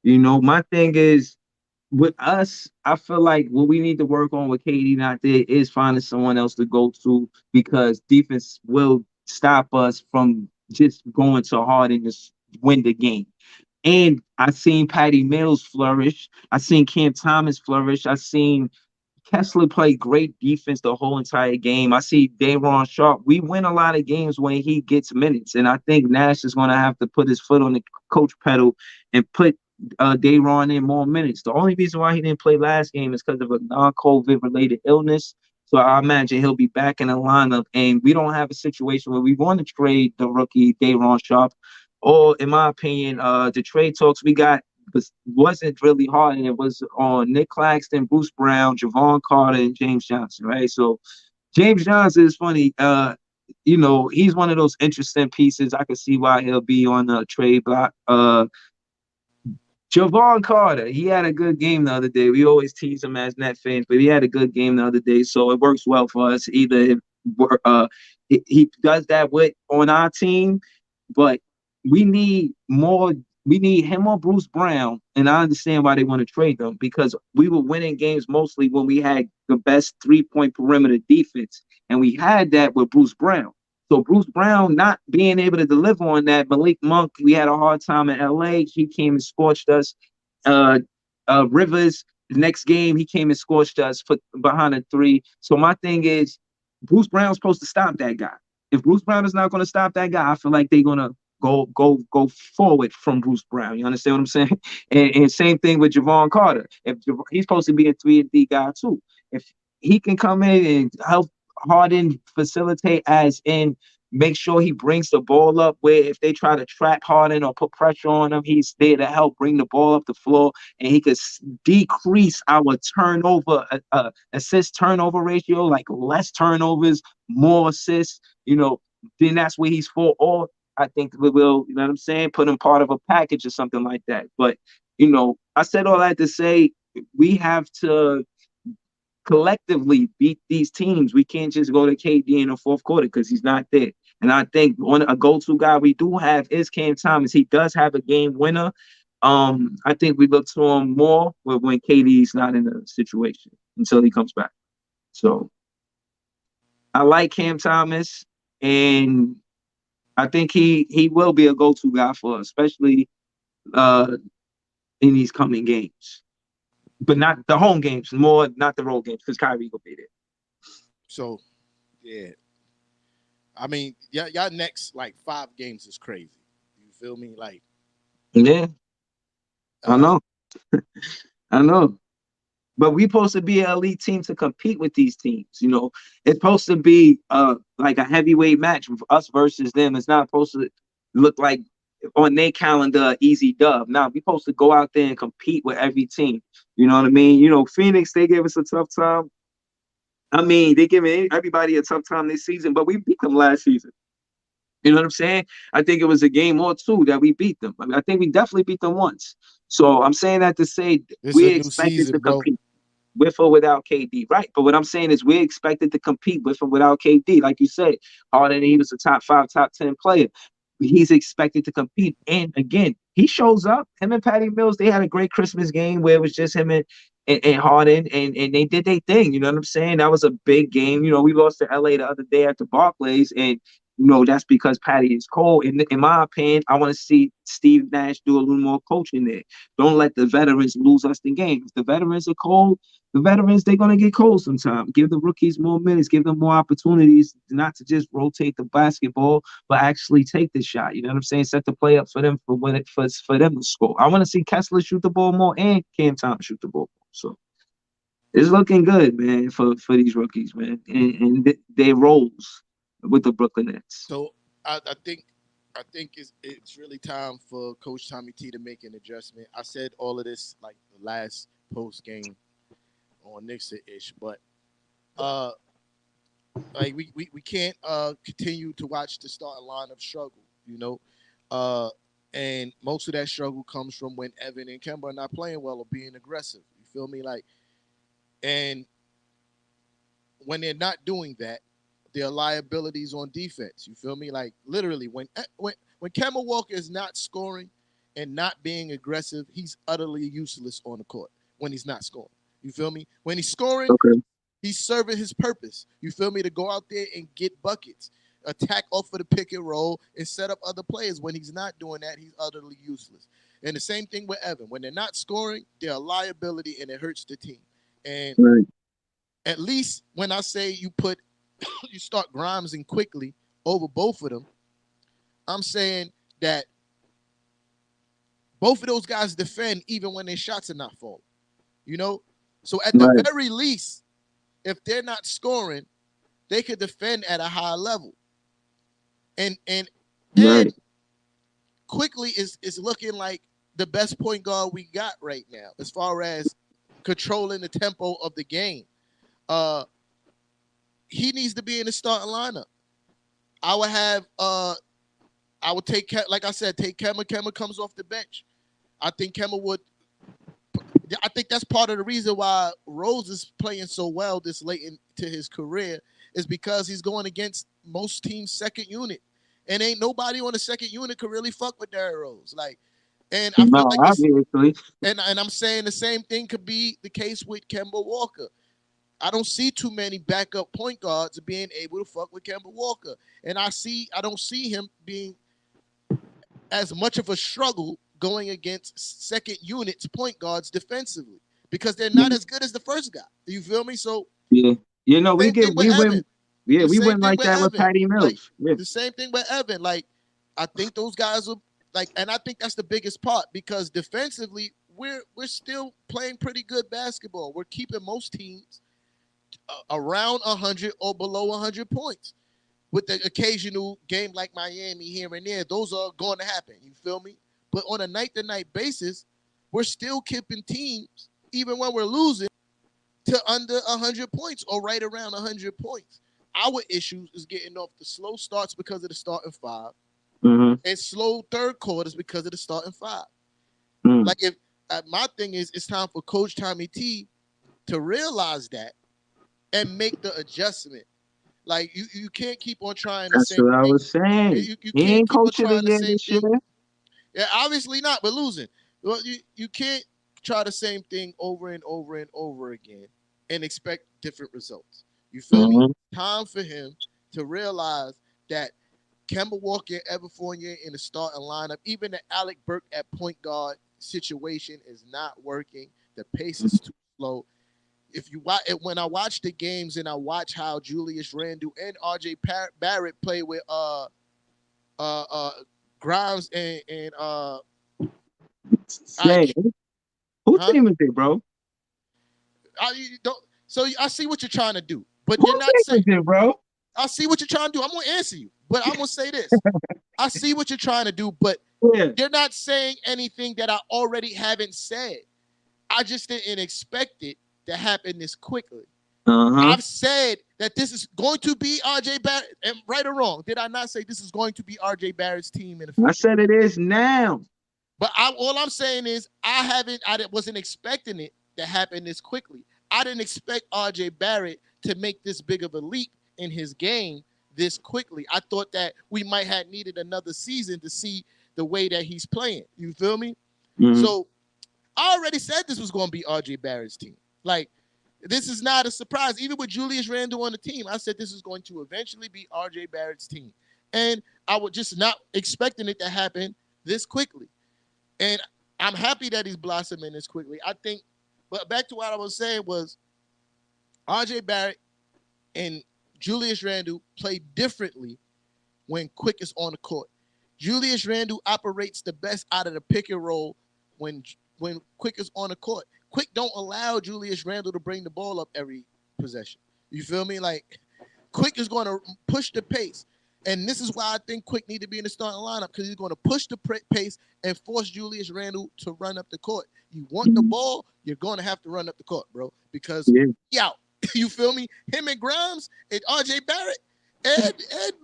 My thing is with us, I feel like what we need to work on with KD not there is finding someone else to go to because defense will stop us from just going to Harden to win the game. And I seen Patty Mills flourish. I seen Cam Thomas flourish. I seen Kessler played great defense the whole entire game. I see Dayron Sharp. We win a lot of games when he gets minutes, and I think Nash is going to have to put his foot on the coach pedal and put Dayron in more minutes. The only reason why he didn't play last game is because of a non-COVID related illness. So I imagine he'll be back in the lineup, and we don't have a situation where we want to trade the rookie Dayron Sharp. Or, in my opinion, the trade talks we got wasn't really hard, and it was on Nick Claxton, Bruce Brown, Javon Carter, and James Johnson, right? So James Johnson is funny. He's one of those interesting pieces. I can see why he'll be on the trade block. Javon Carter, he had a good game the other day. We always tease him as net fans, but he had a good game the other day, so it works well for us. Either he does that with on our team, but we need more. We need him or Bruce Brown, and I understand why they want to trade them because we were winning games mostly when we had the best 3-point perimeter defense, and we had that with Bruce Brown. So Bruce Brown not being able to deliver on that, Malik Monk, we had a hard time in LA. He came and scorched us. Uh, Rivers, the next game, he came and scorched us behind a three. So my thing is, Bruce Brown's supposed to stop that guy. If Bruce Brown is not going to stop that guy, I feel like they're going to go forward from Bruce Brown. You understand what I'm saying? And same thing with Javon Carter. If he's supposed to be a 3-and-D guy too. If he can come in and help Harden facilitate as in make sure he brings the ball up where if they try to trap Harden or put pressure on him, he's there to help bring the ball up the floor and he could decrease our turnover assist turnover ratio, like less turnovers, more assists, then that's where he's for. Or I think we will, you know what I'm saying, put him part of a package or something like that. But, I said all that to say we have to collectively beat these teams. We can't just go to KD in the fourth quarter because he's not there. And I think a go-to guy we do have is Cam Thomas. He does have a game winner. I think we look to him more when KD's not in the situation until he comes back. So I like Cam Thomas, and I think he will be a go-to guy for us, especially in these coming games. But not the home games, more not the road games, because Kyrie will be there. So, yeah. I mean, y'all next like 5 games is crazy. You feel me? Like, yeah, I know, I know. But we supposed to be an elite team to compete with these teams. It's supposed to be like a heavyweight match, us versus them. It's not supposed to look like on their calendar easy dub. Now we supposed to go out there and compete with every team. You know what I mean? Phoenix, they gave us a tough time. I mean, they giving everybody a tough time this season, but we beat them last season. You know what I'm saying? I think it was a game or two that we beat them. I mean, I think we definitely beat them once. So I'm saying that to say this is we a new expected season, to bro. compete with or without KD, right? But what I'm saying is we're expected to compete with or without KD. Like you said, Harden, he was a top 5, top 10 player. He's expected to compete. And again, he shows up. Him and Patty Mills, they had a great Christmas game where it was just him and Harden, and they did their thing. You know what I'm saying? That was a big game. We lost to LA the other day at the Barclays, and that's because Patty is cold. In my opinion, I want to see Steve Nash do a little more coaching there. Don't let the veterans lose us the game. If the veterans are cold, the veterans, they're going to get cold sometimes. Give the rookies more minutes. Give them more opportunities not to just rotate the basketball, but actually take the shot. You know what I'm saying? Set the play up for them for them to score. I want to see Kessler shoot the ball more and Cam Thomas shoot the ball more. So it's looking good, man, for these rookies, man, and their roles with the Brooklyn Nets. So I think it's really time for Coach Tommy T to make an adjustment. I said all of this like the last post game on Nixon ish, but uh like we can't continue to watch the starting lineup struggle. And most of that struggle comes from when Evan and Kemba are not playing well or being aggressive. You feel me? Like, and when they're not doing that, there are liabilities on defense. You feel me? Like literally, when Kemba Walker is not scoring and not being aggressive, he's utterly useless on the court when he's not scoring. You feel me? When he's scoring, Okay. he's serving his purpose. You feel me? To go out there and get buckets, attack off of the pick and roll, and set up other players. When he's not doing that, he's utterly useless. And the same thing with Evan. When they're not scoring, they're a liability and it hurts the team. And Right. at least when I say you start Grimes and quickly over both of them, I'm saying that both of those guys defend even when their shots are not falling. You know? So at the Right. very least, if they're not scoring, they could defend at a high level. And Right. quickly is looking like the best point guard we got right now as far as controlling the tempo of the game. He needs to be in the starting lineup. I would take, like I said, take Kemba. Kemba comes off the bench. I think Kemba would. I think that's part of the reason why Rose is playing so well this late into his career is because he's going against most teams' second unit, and ain't nobody on the second unit could really fuck with Derrick Rose. Like, and I No, feel like obviously. and I'm saying the same thing could be the case with Kemba Walker. I don't see too many backup point guards being able to fuck with Kemba Walker, and I don't see him being as much of a struggle going against second units point guards defensively because they're not as good as the first guy. You feel me? So Yeah. You know, same thing with we Evan. went yeah, The we same went thing like with that with Evan. Patty Like Mills. Yeah. the same thing with Evan. Like I think those guys are like, and I think that's the biggest part because defensively we're still playing pretty good basketball. We're keeping most teams around 100 or below 100 points. With the occasional game like Miami here and there, those are going to happen. You feel me? But on a night-to-night basis, we're still keeping teams, even when we're losing, to under 100 points or right around 100 points. Our issues is getting off the slow starts because of the starting five Mm-hmm. and slow third quarters because of the starting five. Mm. Like if my thing is, it's time for Coach Tommy T to realize that and make the adjustment. Like you can't keep on trying the That's same what I thing. was saying. You He can't ain't keep on coach of the trying the year same this year. thing. Yeah, obviously not, but losing. Well, you can't try the same thing over and over and over again and expect different results. You feel me? Mm-hmm. Time for him to realize that Kemba Walker and Evan Fournier in the starting lineup, even the Alec Burke at point guard situation is not working. The pace is too slow. If you watch when I watch the games and I watch how Julius Randle and RJ Barrett play with uh Grimes and I Say, who huh? team is it, bro? You don't. So I see what you're trying to do, but Who you're not team saying. is it, bro? I see what you're trying to do. I'm gonna answer you, but I'm gonna say this. I see what you're trying to do, but Yeah. you're not saying anything that I already haven't said. I just didn't expect it to happen this quickly. Uh-huh. I've said that this is going to be RJ Barrett. And right or wrong, did I not say this is going to be RJ Barrett's team in the future? I said it is now. But all I'm saying is I wasn't expecting it to happen this quickly. I didn't expect RJ Barrett to make this big of a leap in his game this quickly. I thought that we might have needed another season to see the way that he's playing. You feel me? Mm-hmm. So I already said this was going to be RJ Barrett's team. Like, this is not a surprise. Even with Julius Randle on the team, I said this is going to eventually be RJ Barrett's team. And I was just not expecting it to happen this quickly. And I'm happy that he's blossoming this quickly. I think, but back to what I was saying was RJ Barrett and Julius Randle play differently when Quick is on the court. Julius Randle operates the best out of the pick and roll when Quick is on the court. Quick don't allow Julius Randle to bring the ball up every possession. You feel me? Like Quick is going to push the pace. And this is why I think Quick need to be in the starting lineup because he's going to push the pace and force Julius Randle to run up the court. You want the ball, you're going to have to run up the court, bro, because he out. You feel me? Him and Grimes and RJ Barrett and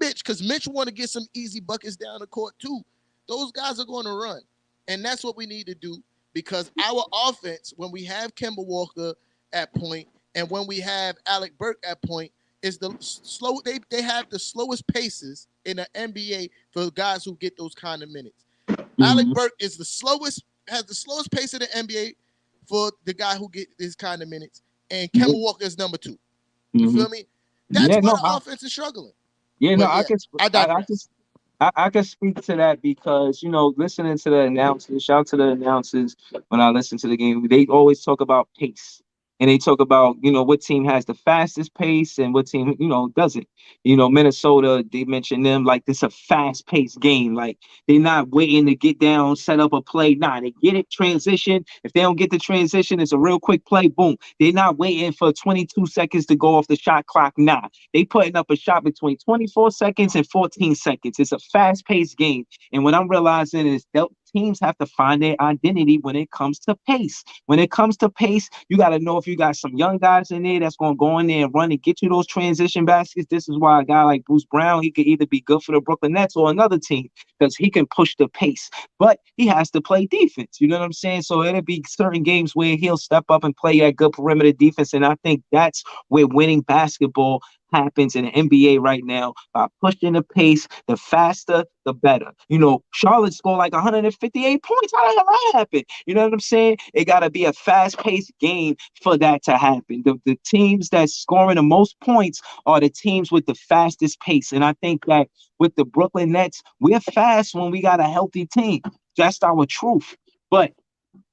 Mitch, because Mitch want to get some easy buckets down the court too. those guys are going to run. And that's what we need to do because our offense, when we have Kemba Walker at point and when we have Alec Burke at point, is the slow. They have the slowest paces in the NBA for guys who get those kind of minutes. Alec Mhm. Burke is has the slowest pace in the NBA for the guy who get this kind of minutes, and Yeah. Kemba Walker is number two. You Mhm. feel me? That's Yeah, why no, the offense is struggling. yeah, no, But yeah, I I can, digress. I can speak to that because listening to the announcers, shout out to the announcers when I listen to the game, they always talk about pace, and they talk about what team has the fastest pace and what team doesn't. Minnesota, they mentioned them like this a fast paced game, like they're not waiting to get down, set up a play. Nah, they get it transition. If they don't get the transition, it's a real quick play. Boom. They're not waiting for 22 seconds to go off the shot clock. Nah, they putting up a shot between 24 seconds and 14 seconds. It's a fast-paced game. And what I'm realizing is that teams have to find their identity when it comes to pace. When it comes to pace, you got to know if you got some young guys in there that's going to go in there and run and get you those transition baskets. This is why a guy like Bruce Brown, he could either be good for the Brooklyn Nets or another team because he can push the pace. But he has to play defense. You know what I'm saying? So it'll be certain games where he'll step up and play that good perimeter defense. And I think that's where winning basketball happens in the NBA right now by pushing the pace. The faster, the better. Charlotte scored like 158 points. How the hell that happened? You know what I'm saying? It got to be a fast-paced game for that to happen. The teams that's scoring the most points are the teams with the fastest pace. And I think that with the Brooklyn Nets, we're fast when we got a healthy team. That's our truth. But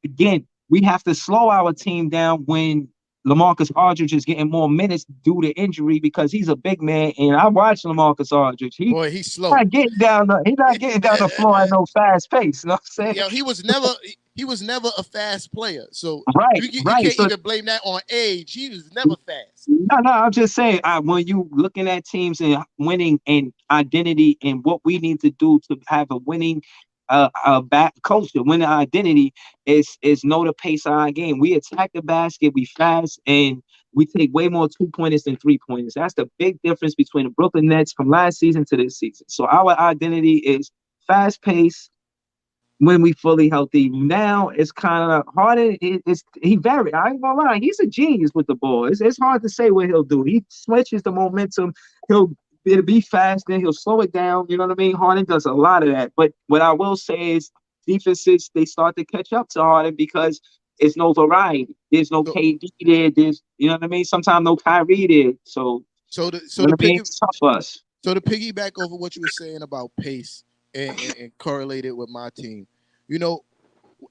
again, we have to slow our team down when LaMarcus Aldridge is getting more minutes due to injury because he's a big man. And I watched LaMarcus Aldridge. Boy, he's slow. He's not getting down the floor at no fast pace. You know what I'm saying? Yeah, he was never a fast player. So Right, you right. can't So even blame that on age. He was never fast. no, I'm just saying, when you looking at teams and winning and identity and what we need to do to have a winning back culture, winning identity is know the pace of our game. We attack the basket, we fast, and we take way more 2-pointers than 3-pointers. That's the big difference between the Brooklyn Nets from last season to this season. So our identity is fast pace, when we fully healthy. Now it's kind of harder. He very. I ain't gonna lie. He's a genius with the ball. It's hard to say what he'll do. He switches the momentum. It'll be fast, then he'll slow it down. You know what I mean? Harden does a lot of that. But what I will say is defenses, they start to catch up to Harden because it's no variety. There's no So KD there. There's I mean. Sometimes no Kyrie there. So so the you so know the what I mean? pick It's tough for us. So to piggyback over what you were saying about pace and correlate it with my team, you know,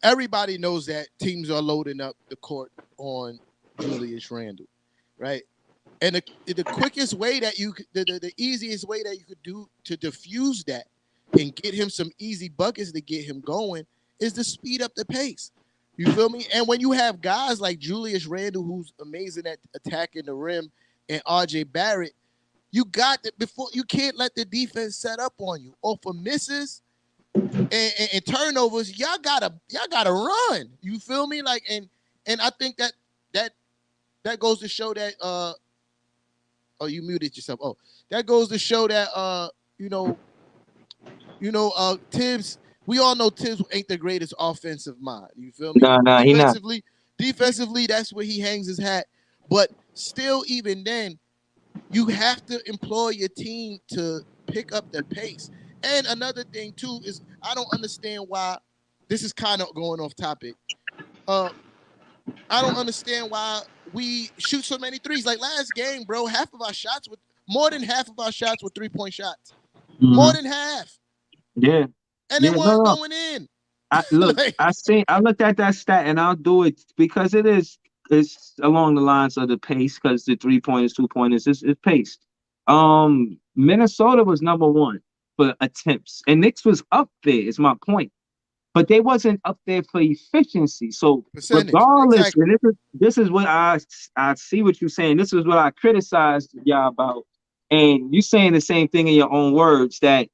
everybody knows that teams are loading up the court on Julius Randle, right? And the quickest way that the easiest way that you could do to diffuse that and get him some easy buckets to get him going is to speed up the pace. You feel me? And when you have guys like Julius Randle, who's amazing at attacking the rim, and RJ Barrett, you got that before you can't let the defense set up on you. Or for misses and turnovers, y'all gotta run. You feel me? Like and I think that that goes to show that oh, you muted yourself. Oh, that goes to show that you know, Tibbs, we all know Tibbs ain't the greatest offensive mind. You feel me? Nah, he not. Defensively, that's where he hangs his hat. But still, even then, you have to employ your team to pick up the pace. And another thing too is I don't understand why this is kind of going off topic. Uh, I don't understand why we shoot so many threes. Like last game, bro, more than half of our shots were 3-point shots. More Mhm. than half, Yeah, and they yeah. weren't No. going in. I look, Like, I looked at that stat and I'll do it because it's along the lines of the pace because the 3-pointers, 2-pointers, it's pace. Minnesota was number one for attempts, and Knicks was up there, is my point. But they wasn't up there for efficiency. So percentage, regardless, exactly. and this is what I see what you're saying. This is what I criticized y'all about. And you saying the same thing in your own words that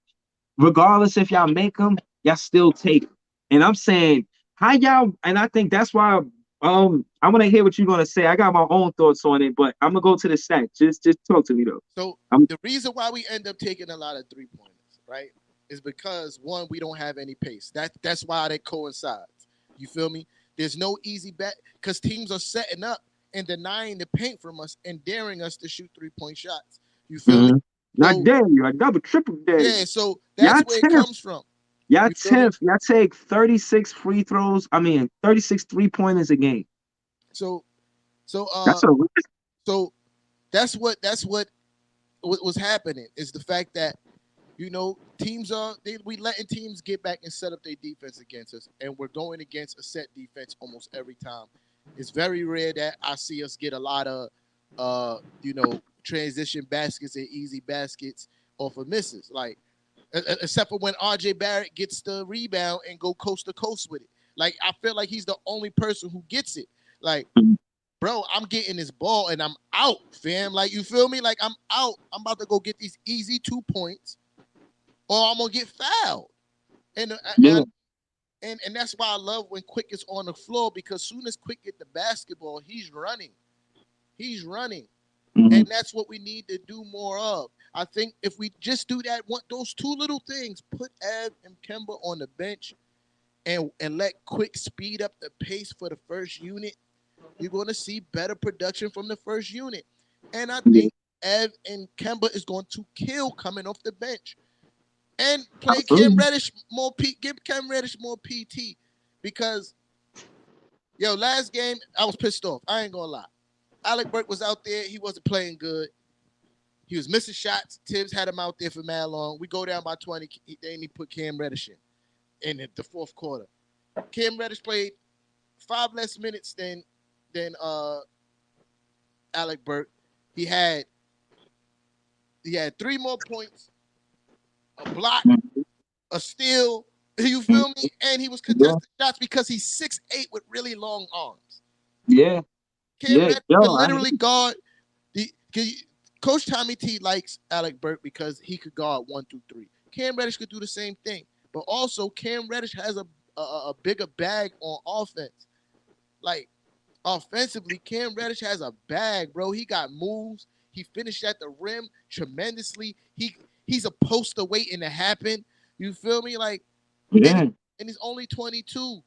regardless if y'all make them, y'all still take them. And I'm saying, how y'all, and I think that's why I want to hear what you're gonna say. I got my own thoughts on it, but I'm gonna go to the stat. Just talk to me though. So I'm the reason why we end up taking a lot of 3-pointers, right? is because one, we don't have any pace. That's why they coincides. You feel me? There's no easy bet because teams are setting up and denying the paint from us and daring us to shoot 3-point shots. You feel me? Mm-hmm. Not So dare you. I double triple dare yeah, you. so that's Y'all where it 10th. comes from. Y'all You feel me? 10th. Y'all take 36 free throws. I mean, 36 3-pointers a game. So so That's a risk. so that's what was happening is the fact that teams we letting teams get back and set up their defense against us, and we're going against a set defense almost every time. It's very rare that I see us get a lot of transition baskets and easy baskets off of misses, like except for when RJ Barrett gets the rebound and go coast to coast with it. Like I feel like he's the only person who gets it. Like, bro, I'm getting this ball and I'm out, fam. Like, you feel me? Like, I'm out. I'm about to go get these easy 2 points, or I'm gonna get fouled. And Yeah. and that's why I love when Quick is on the floor, because soon as Quick get the basketball, he's running. He's running. Mm-hmm. And that's what we need to do more of. I think if we just do that, those two little things, put Ev and Kemba on the bench and let Quick speed up the pace for the first unit, you're going to see better production from the first unit. And I Yeah. think Ev and Kemba is going to kill coming off the bench. And play Cam Absolutely. Reddish more give Cam Reddish more PT. Because last game I was pissed off. I ain't gonna lie. Alec Burke was out there, he wasn't playing good. He was missing shots. Tibbs had him out there for mad long. We go down by 20, then he put Cam Reddish in the fourth quarter. Cam Reddish played 5 less minutes than Alec Burke. He had 3 more points, a block, a steal. You feel me? And he was Yeah. contesting shots because he's 6'8" with really long arms. Yeah. Cam Yeah. Reddish Yo, could literally guard. Coach Tommy T likes Alec Burke because he could guard 1 through 3. Cam Reddish could do the same thing, but also Cam Reddish has a bigger bag on offense. Like, offensively, Cam Reddish has a bag, bro. He got moves. He finished at the rim tremendously. He's a poster waiting to happen. You feel me? Like, yeah. and he's only 22.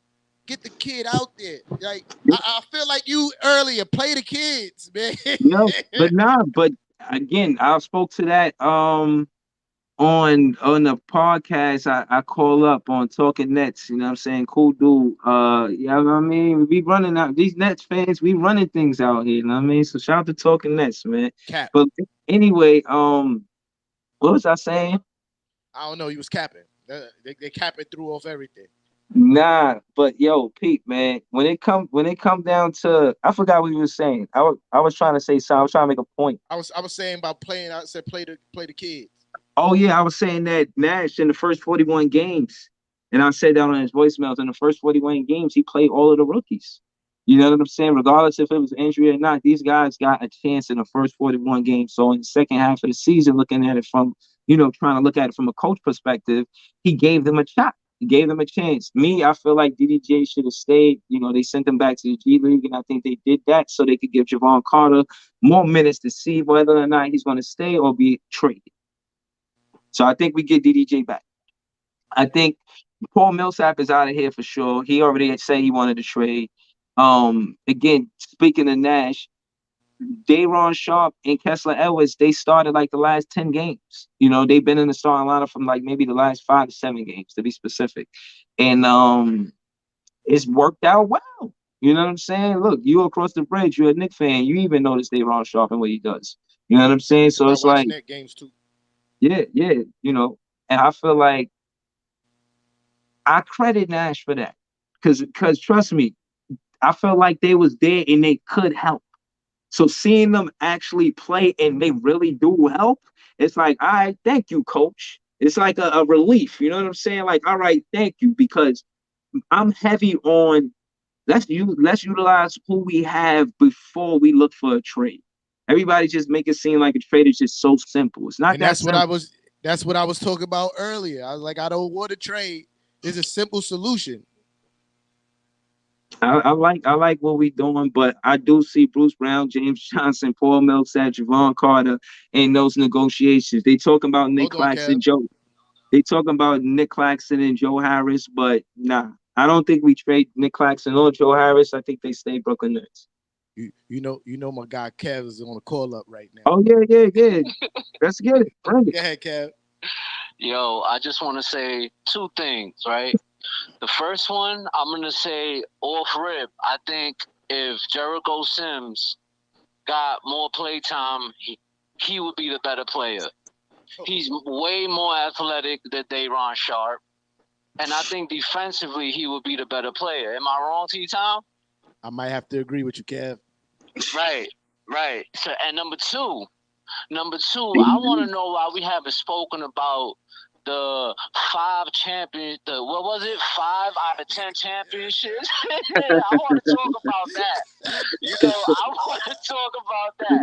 Get the kid out there. Like, I feel like you earlier. Play the kids, man. But again, I spoke to that on the podcast I call up on Talking Nets, you know what I'm saying? Cool dude. Yeah, you know what I mean? We running out these Nets fans, we running things out here, you know what I mean? So shout out to Talking Nets, man. Cap. But anyway, what was I saying? I don't know. He was capping. They capping through off everything. Nah, but yo, Pete, man, when it come down to, I forgot what you were saying. I was trying to say something. I was trying to make a point. I was saying about playing. I said play the kids. Oh yeah, I was saying that Nash in the first 41 games, and I said that on his voicemails. In the first 41 games, he played all of the rookies. You know what I'm saying? Regardless if it was injury or not, these guys got a chance in the first 41 games. So in the second half of the season, looking at it from, trying to look at it from a coach perspective, he gave them a shot. He gave them a chance. Me, I feel like DDJ should have stayed. They sent him back to the G League, and I think they did that so they could give Javon Carter more minutes to see whether or not he's going to stay or be traded. So I think we get DDJ back. I think Paul Millsap is out of here for sure. He already had said he wanted to trade. Again, speaking of Nash, Day'Ron Sharpe and Kessler Edwards, they started like the last 10 games. They've been in the starting lineup from like maybe the last 5 to 7 games, to be specific. And it's worked out well. You know what I'm saying? Look, you across the bridge, you're a Knicks fan. You even notice Day'Ron Sharpe and what he does. You know what I'm saying? So I it's watch like, net games too. yeah, and I feel like I credit Nash for that. Because trust me, I felt like they was there and they could help. So seeing them actually play and they really do help, it's like, all right, thank you, coach. It's like a relief. You know what I'm saying? Like, all right, thank you, because I'm heavy on let's utilize who we have before we look for a trade. Everybody just make it seem like a trade is just so simple. It's not And that simple. that's what I was talking about earlier. I was like, I don't want to trade. There's a simple solution. I like what we doing, but I do see Bruce Brown, James Johnson, Paul Millsap, Javon Carter in those negotiations. They talking about Nick Hold on, Claxton, Kev. Joe. They talking about Nick Claxton and Joe Harris, but nah, I don't think we trade Nick Claxton or Joe Harris. I think they stay Brooklyn Nets. You know, my guy Kev is on the call up right now. Oh yeah, yeah, yeah. Let's get it. Bring Go it. ahead, Kev. Yo, I just want to say two things, right? The first one, I'm going to say off rip. I think if Jericho Sims got more playtime, he would be the better player. He's way more athletic than Day'Ron Sharp. And I think defensively, he would be the better player. Am I wrong, T-Tom? I might have to agree with you, Kev. Right, right. So, and number two, I want to know why we haven't spoken about the what was it? 5 out of 10 championships. I want to talk about that. I want to talk about that.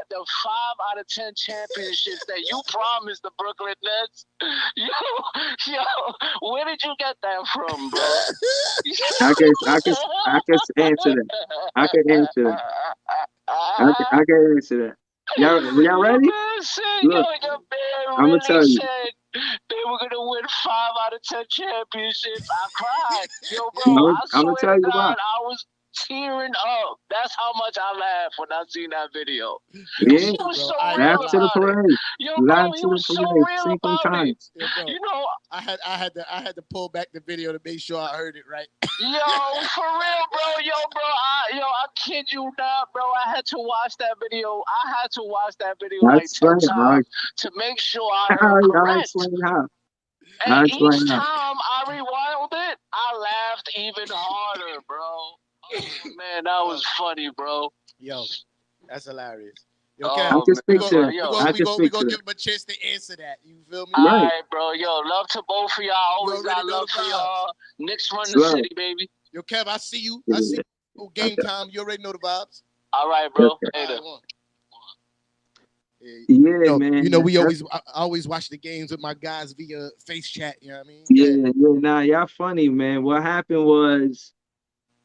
The 5 out of 10 championships that you promised the Brooklyn Nets. Yo, where did you get that from, bro? I can answer that. I can answer that. I can answer that. Y'all ready? Look, Your man I'm gonna really tell you. said they were gonna win 5 out of 10 championships. I cried. Yo, bro, I I'm gonna swear tell to you why. God, I was tearing up. That's how much I laughed when I seen that video. Yeah, He was so I real laugh to the about it. parade. Yo, Laugh bro, he to the was so parade. real Single about it. times. Yo, bro, You know, I had to pull back the video to make sure I heard it right. yo, for real, bro. I kid you not, bro. I had to watch that video. I Like 10 explain. times to make sure I heard I correct. explain how. And I each explain how. time I rewound it, I laughed even harder, bro. Oh, man, that was funny, bro. Yo, that's hilarious. Yo, I Kev, Oh, can we speak man, go to bro, that. we yo. go I we can go we speak gonna to give that. him a chance to answer that. You feel me? All Right. right, bro. Yo, love to both of y'all. You Always already got know love the for vibes. y'all. Knicks run the Right. city, baby. Yo, Kev, I see you. Yeah. I see you. Game Okay. time. You already know the vibes. All right, bro. Okay. Later. All right, yeah, Yeah, you man. know, I always watch the games with my guys via face chat. You know what I mean? Yeah, Yeah. yeah. Nah, y'all funny, man. What happened was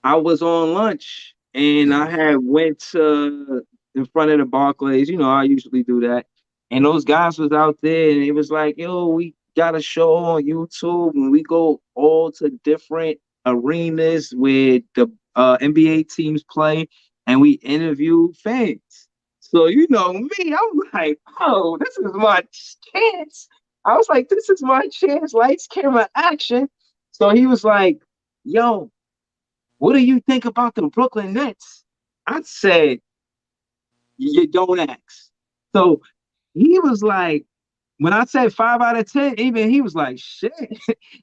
I was on lunch and I had went to in front of the Barclays. You know, I usually do that. And those guys was out there and it was like, yo, we got a show on YouTube and we go all to different arenas where the NBA teams play and we interview fans. So you know me, I'm like, oh, this is my chance. I was like, this is my chance. Lights, camera, action. So he was like, yo, what do you think about the Brooklyn Nets? I said, you don't ask. So he was like, when I said 5 out of 10, even he was like, shit.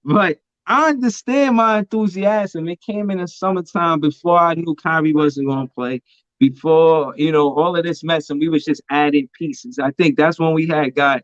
But I understand my enthusiasm. It came in the summertime before I knew Kyrie wasn't going to play, before, you know, all of this mess, and we was just adding pieces. I think that's when we had got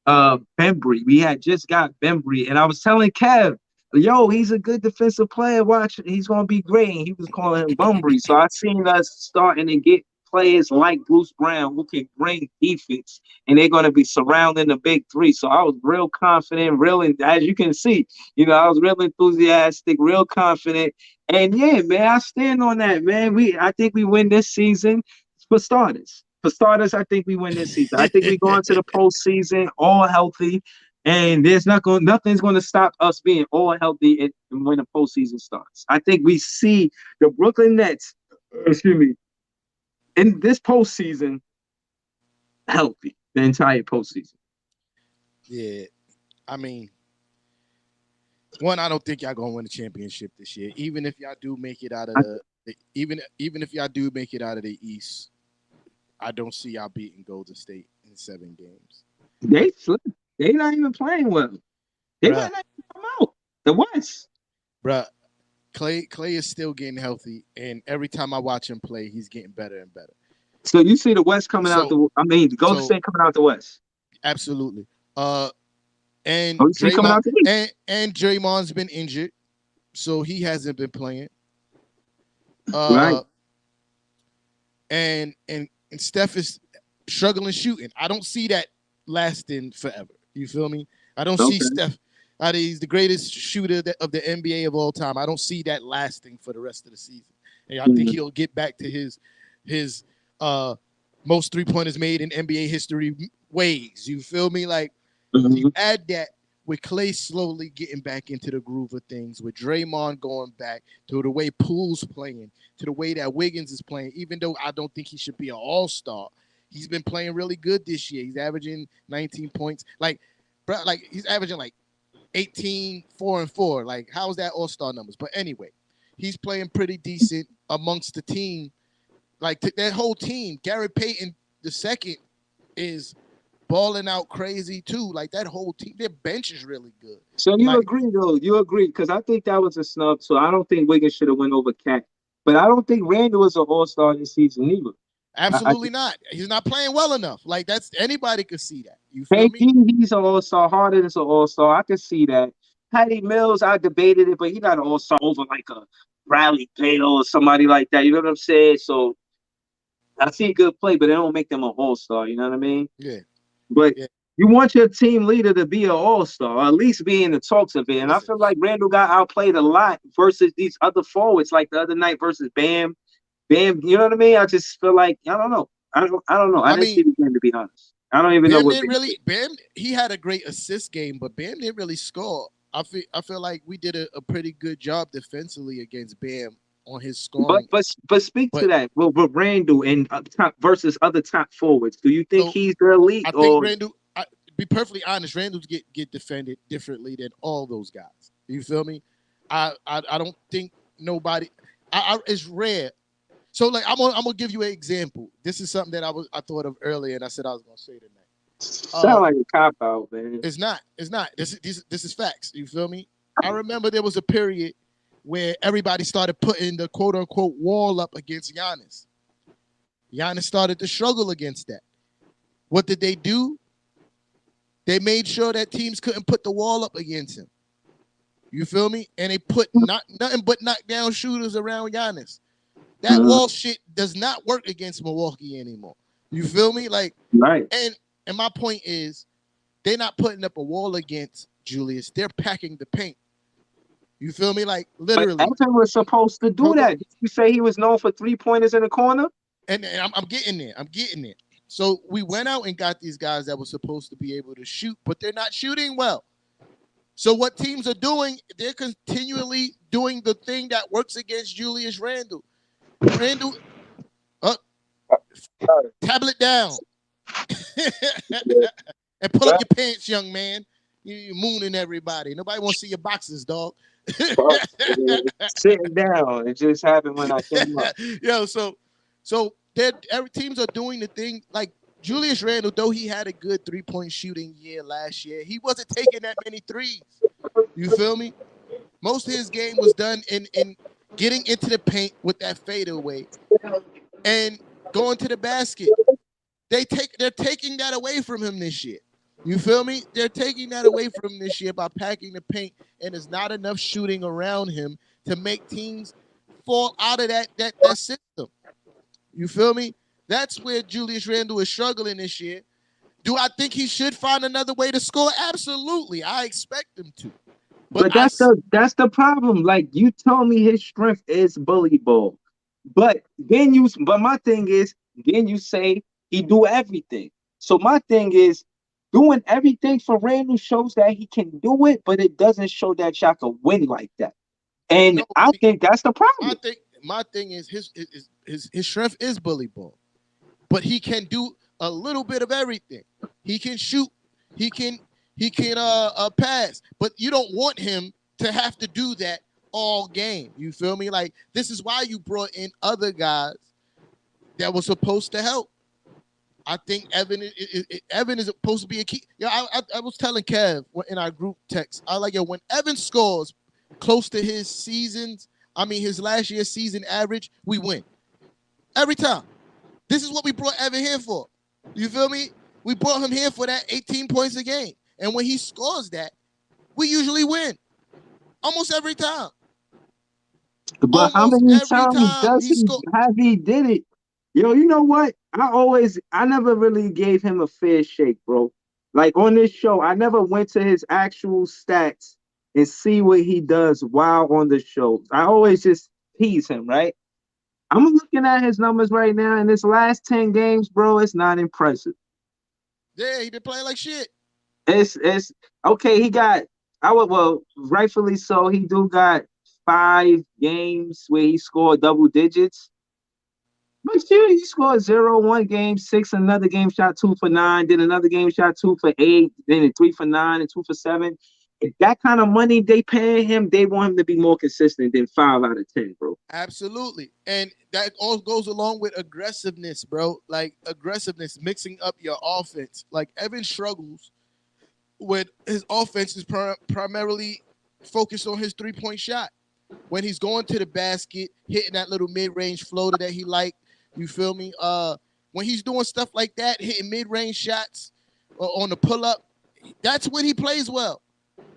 Bembry. We had just got Bembry, and I was telling Kev, yo, he's a good defensive player. Watch, he's gonna be great. And he was calling him Bumbry. So I seen us starting to get players like Bruce Brown who can bring defense, and they're gonna be surrounding the big three. So I was real confident, really, as you can see, you know, I was real enthusiastic, real confident. And yeah, man, I stand on that, man. I think we win this season for starters. For starters, I think we win this season. I think we go into the postseason all healthy, and nothing's going to stop us being all healthy and when the postseason starts. I think we see the Brooklyn Nets, excuse me, in this postseason healthy the entire postseason. Yeah. I mean, one, I don't think y'all gonna win the championship this year. Even if y'all do make it out of even if y'all do make it out of the East, I don't see y'all beating Golden State in 7 games. They slipped. They not even playing well. They Bruh. might not even come out. The West. Bruh, Clay is still getting healthy, and every time I watch him play, he's getting better and better. So you see the West coming out the Golden State coming out the West. Absolutely. And coming out the East. and Draymond's been injured, so he hasn't been playing. Right. And Steph is struggling shooting. I don't see that lasting forever. You feel me? I don't see Steph. He's the greatest shooter of the NBA of all time. I don't see that lasting for the rest of the season. And I think he'll get back to his most 3-pointers made in NBA history ways. You feel me? Like So you Mhm. add that with Clay slowly getting back into the groove of things, with Draymond going back to the way Poole's playing, to the way that Wiggins is playing, even though I don't think he should be an all-star. He's been playing really good this year. He's averaging 19 points. Like, bro, like he's averaging like 18, 4 and 4. Like, how's that all-star numbers? But anyway, he's playing pretty decent amongst the team. Like that whole team, Gary Payton the second is balling out crazy too. Like that whole team, their bench is really good. So you Like agree though? You agree? Because I think that was a snub. So I don't think Wiggins should have went over Cat. But I don't think Randall was an all-star this season either. I absolutely not. He's not playing well enough. Like that's anybody could see that. You feel me? KD, he's an all-star. Harden is an all-star. I can see that. Patty Mills, I debated it, but he's not an all-star over like a Bradley Beal or somebody like that. You know what I'm saying? So I see a good play, but they don't make them an all-star. You know what I mean? Yeah, But yeah. you want your team leader to be an all-star, or at least be in the talks of it. And I Listen, feel like Randall got outplayed a lot versus these other forwards, like the other night versus Bam. Bam, you know what I mean? I just feel like I don't know. I don't know. I I didn't see mean, the game to be honest. I don't even know Bam what didn't Bam did. really. Bam, he had a great assist game, but Bam didn't really score. I feel like we did a pretty good job defensively against Bam on his But scoring. but but speak to But that. Well, but Randall and top versus other top forwards. Do you think so he's the elite I think or Randall. Be perfectly honest, Randall's get defended differently than all those guys. You feel me? I don't think nobody. It's rare. So like I'm gonna give you an example. This is something that I thought of earlier, and I said I was gonna say tonight. sound like a cop out, man? It's not. It's not. This is facts. You feel me? I remember there was a period where everybody started putting the quote unquote wall up against Giannis. Giannis started to struggle against that. What did they do? They made sure that teams couldn't put the wall up against him. You feel me? And they put nothing but knockdown shooters around Giannis. That Mhm. wall shit does not work against Milwaukee anymore. You feel me? Like, Right. and my point is, they're not putting up a wall against Julius. They're packing the paint. You feel me? Like But literally. Evan was supposed to do Hold on. that. Did you say he was known for 3-pointers in the corner? And I'm getting there. I'm getting there. So we went out and got these guys that were supposed to be able to shoot, but they're not shooting well. So what teams are doing, they're continually doing the thing that works against Julius Randle. Randle, uh, tablet down. And pull up your pants, young man. You're mooning everybody. Nobody wants to see your boxes, dog. Sitting down. It just happened when I came up. Yo, so every teams are doing the thing like Julius Randle, though he had a good 3-point shooting year last year, he wasn't taking that many threes. You feel me? Most of his game was done in getting into the paint with that fadeaway and going to the basket. They're taking that away from him this year. You feel me? They're taking that away from him this year by packing the paint, and there's not enough shooting around him to make teams fall out of that system. You feel me? That's where Julius Randle is struggling this year. Do I think he should find another way to score? Absolutely. I expect him to. But But that's the problem. Like you told me his strength is bully ball. But my thing is then you say he do everything. So my thing is doing everything for Randall shows that he can do it, but it doesn't show that y'all can win like that. And no, I think that's the my problem. thing is his strength is bully ball. But he can do a little bit of everything. He can shoot. He can pass. But you don't want him to have to do that all game. You feel me? Like this is why you brought in other guys that were supposed to help. I think Evan is supposed to be a key. Yeah, I was telling Kev in our group text. I like it when Evan scores close to his last year's season average, we win every time. This is what we brought Evan here for. You feel me? We brought him here for that 18 points a game, and when he scores that, we usually win almost every time. But how Almost many every times time does he he score. have he did it? Yo, you know what? I never really gave him a fair shake, bro. Like on this show, I never went to his actual stats and see what he does while on the show. I always just tease him, right? I'm looking at his numbers right now. In his last 10 games, bro, it's not impressive. Yeah, he been playing like shit. It's okay. He got rightfully so. He do got 5 games where he scored double digits. But still, he scored 0 one game, 6 another game, shot 2 for 9, then another game shot 2 for 8, then 3 for 9 and 2 for 7. If that kind of money they paying him, they want him to be more consistent than 5 out of 10, bro. Absolutely. And that all goes along with aggressiveness, bro. Like aggressiveness, mixing up your offense. Like Evan struggles with his offense is primarily focused on his 3-point shot. When he's going to the basket, hitting that little mid-range floater that he liked, you feel me? When he's doing stuff like that, hitting mid-range shots on the pull-up, that's when he plays well.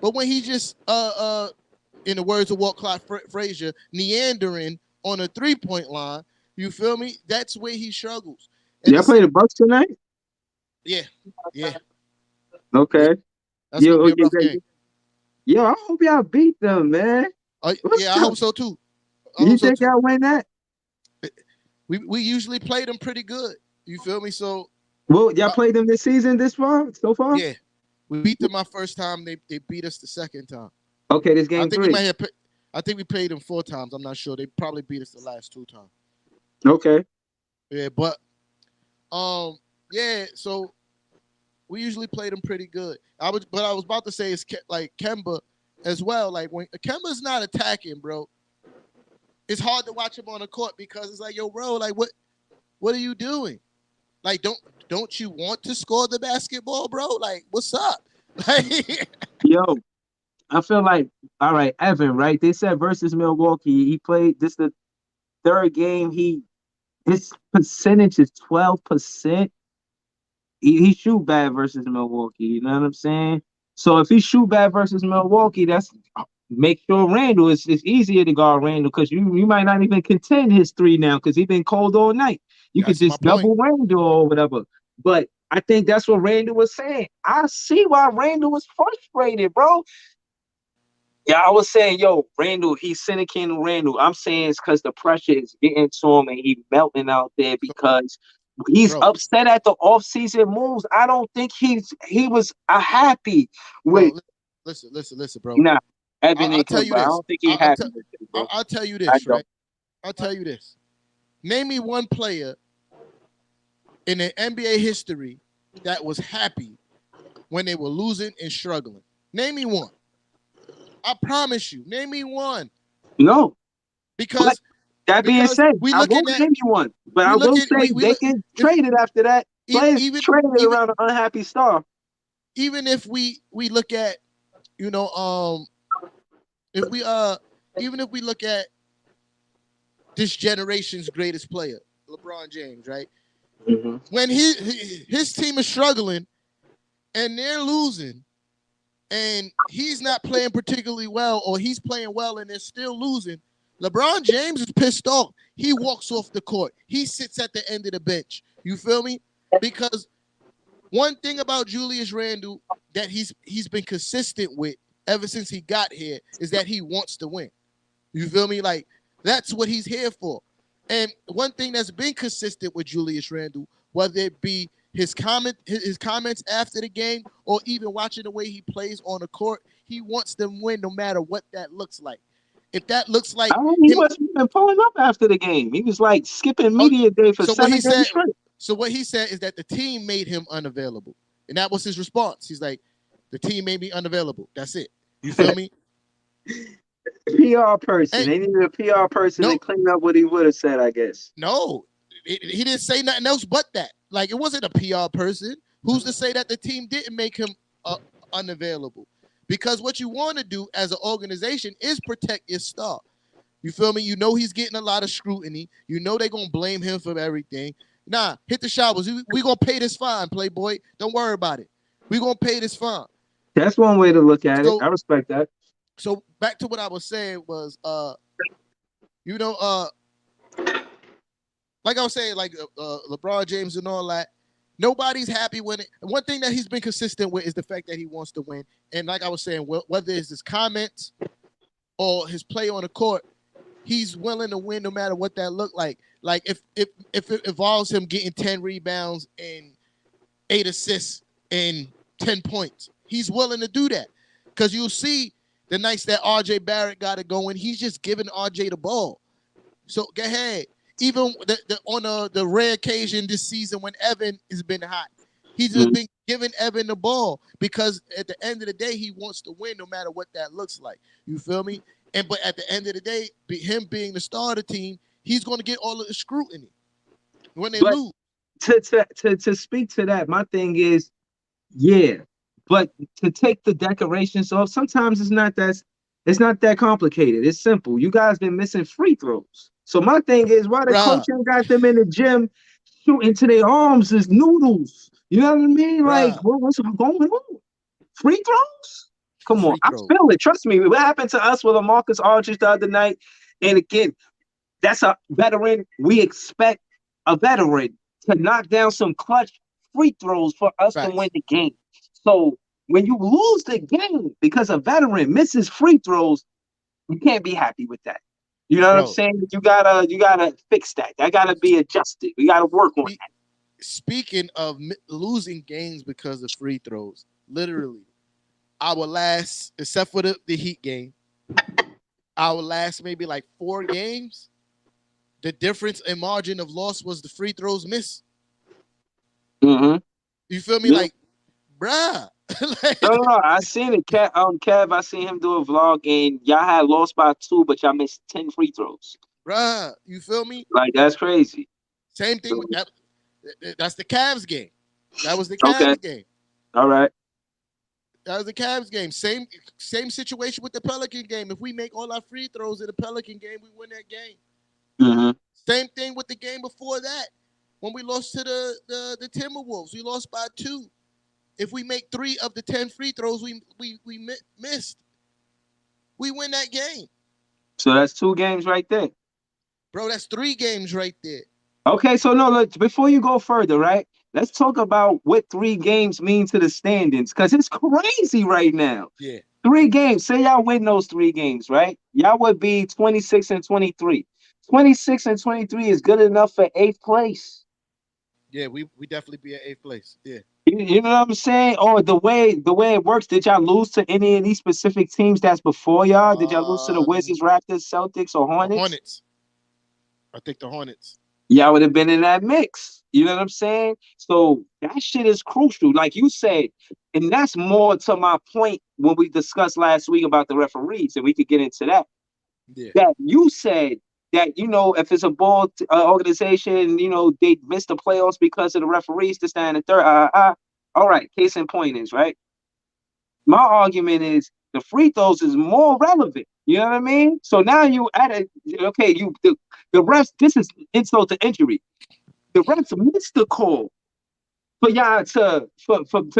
But when he just in the words of Walt Clyde Frazier, meandering on a 3-point line, you feel me? That's where he struggles. Y'all play the Bucks tonight? Yeah. Okay. That's gonna be a rough game. Yo, I hope y'all beat them, man. Yeah, I hope so too. You think y'all win that? We usually play them pretty good. You feel me? So well, y'all played them this season so far? Yeah. We beat them our first time. They beat us the second time. Okay, this game 3. I think we played them 4 times. I'm not sure. They probably beat us the last 2 times. Okay. Yeah, but yeah, so we usually play them pretty good. I was about to say it's like Kemba as well. Like when Kemba's not attacking, bro, it's hard to watch him on the court because it's like, yo, bro, like what are you doing? Like, don't you want to score the basketball, bro? Like, what's up? Like, yo, I feel like, all right, Evan, right? They said versus Milwaukee, he played this the 3rd game. His percentage is 12%. He shoot bad versus Milwaukee. You know what I'm saying? So if he shoot bad versus Milwaukee, that's make sure Randall it's easier to guard Randall because you might not even contend his 3 now because he's been cold all night. You could just double Randall or whatever. But I think that's what Randall was saying. I see why Randall was frustrated, bro. Yeah, I was saying, yo, Randall, he's cynical Randall. I'm saying it's because the pressure is getting to him and he's melting out there because he's upset at the offseason moves. I don't think he was happy with. Bro, listen, bro. Nah, I'll tell you this. I don't think he's happy with it, bro. I'll tell you this, right? I'll tell you this. Name me one player in the NBA history that was happy when they were losing and struggling. Name me one. I promise you. Name me one. No. Because that being said, I won't name you one. But I will say they can trade it after that. Players traded around an unhappy star. Even if we look at, you know, if we look at this generation's greatest player, LeBron James, right? Mm-hmm. When his team is struggling and they're losing and he's not playing particularly well or he's playing well and they're still losing, LeBron James is pissed off. He walks off the court. He sits at the end of the bench. You feel me? Because one thing about Julius Randle that he's been consistent with ever since he got here is that he wants to win. You feel me? Like, that's what he's here for. And one thing that's been consistent with Julius Randle, whether it be his comments after the game or even watching the way he plays on the court, he wants them win no matter what that looks like. If that looks like he wasn't even pulling up after the game. He was like skipping media day for 7 days straight. So what he said is that the team made him unavailable. And that was his response. He's like, the team made me unavailable. That's it. You feel me? PR person. They needed a PR person to clean up what he would have said, I guess. No, he didn't say nothing else but that. Like, it wasn't a PR person. Who's to say that the team didn't make him unavailable? Because what you want to do as an organization is protect your star. You feel me? You know he's getting a lot of scrutiny. You know they're going to blame him for everything. Nah, hit the showers. We going to pay this fine, Playboy. Don't worry about it. We going to pay this fine. That's one way to look at it. I respect that. So back to what I was saying was, like I was saying, like LeBron James and all that, nobody's happy with it. And one thing that he's been consistent with is the fact that he wants to win. And like I was saying, whether it's his comments or his play on the court, he's willing to win no matter what that look like. Like if it involves him getting 10 rebounds and 8 assists and 10 points, he's willing to do that. Because you'll see the nights that RJ Barrett got it going, he's just giving RJ the ball. So go ahead. Even on the rare occasion this season when Evan has been hot, he's just been giving Evan the ball because at the end of the day, he wants to win no matter what that looks like. You feel me? But at the end of the day, him being the star of the team, he's going to get all of the scrutiny when they lose. To speak to that, my thing is, yeah, but to take the decorations off, sometimes it's not that complicated. It's simple. You guys been missing free throws. So my thing is, why the coach ain't got them in the gym shooting to their arms as noodles? You know what I mean? Like, what's going on? Free throws? Come on, I feel it. Trust me. What happened to us with LaMarcus Aldridge the other night? And again, that's a veteran. We expect a veteran to knock down some clutch free throws for us to win the game. So when you lose the game because a veteran misses free throws, you can't be happy with that. You know what I'm saying? You gotta fix that. That gotta be adjusted. We gotta work on that. Speaking of losing games because of free throws, literally, our last, except for the Heat game, our last maybe like 4 games, the difference in margin of loss was the free throws missed. Mm-hmm. You feel me? Yeah. Like, bruh. Like, no, I seen it. Kev, I seen him do a vlog, and y'all had lost by 2, but y'all missed 10 free throws. Bruh, you feel me? Like, that's crazy. Same thing with that. That's the Cavs game. That was the Cavs game. All right. That was the Cavs game. Same situation with the Pelican game. If we make all our free throws in the Pelican game, we win that game. Mm-hmm. Same thing with the game before that. When we lost to the Timberwolves, we lost by 2. If we make 3 of the 10 free throws we missed, we win that game. So that's 2 games right there. Bro, that's 3 games right there. Okay, so no, look, before you go further, right? Let's talk about what 3 games mean to the standings, because it's crazy right now. Yeah. 3 games. Say y'all win those 3 games, right? Y'all would be 26 and 23. 26 and 23 is good enough for 8th place. Yeah, we definitely be at 8th place. Yeah. You know what I'm saying? Or the way it works, did y'all lose to any of these specific teams that's before y'all? Did y'all lose to the Wizards, Raptors, Celtics, or Hornets? The Hornets. I think the Hornets. Y'all would have been in that mix. You know what I'm saying? So that shit is crucial, like you said. And that's more to my point when we discussed last week about the referees, and we could get into that. Yeah. That you said that, you know, if it's a ball organization, you know, they missed the playoffs because of the referees to stand in third. All right, case in point is, right? My argument is the free throws is more relevant. You know what I mean? So now you add the refs, this is insult to injury. The refs missed the call for y'all to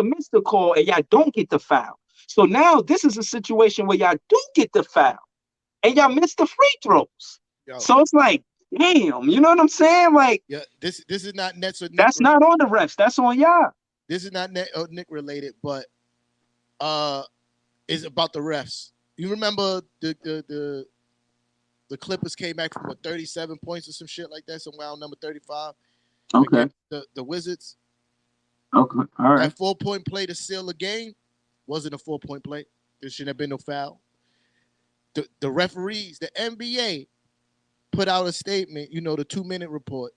miss the call, and y'all don't get the foul. So now this is a situation where y'all do get the foul and y'all miss the free throws. Yo. So it's like, damn, you know what I'm saying? Like, yeah, this is not Nets or Nick. That's not on the refs. That's on y'all. This is not Net or Nick related, but is about the refs. You remember the Clippers came back from 37 points or some shit like that, somewhere around number 35. Okay. The Wizards. Okay. All right. That 4-point play to seal the game wasn't a 4-point play. There shouldn't have been no foul. The referees, the NBA, put out a statement, you know, the 2-minute report,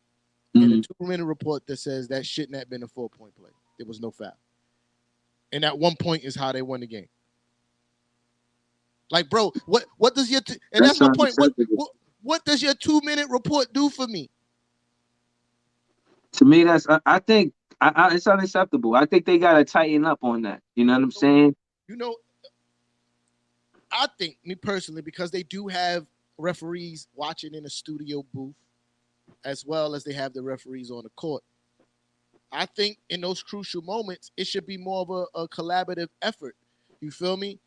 and the 2-minute report that says that shouldn't have been a 4-point play. There was no foul. And that 1 point is how they won the game. Like, bro, what does your and that's my point. What does your 2-minute report do for me? To me, I think it's unacceptable. I think they gotta tighten up on that. You know what I'm saying? You know, I think, me personally, because they do have referees watching in a studio booth, as well as they have the referees on the court. I think in those crucial moments, it should be more of a collaborative effort. You feel me?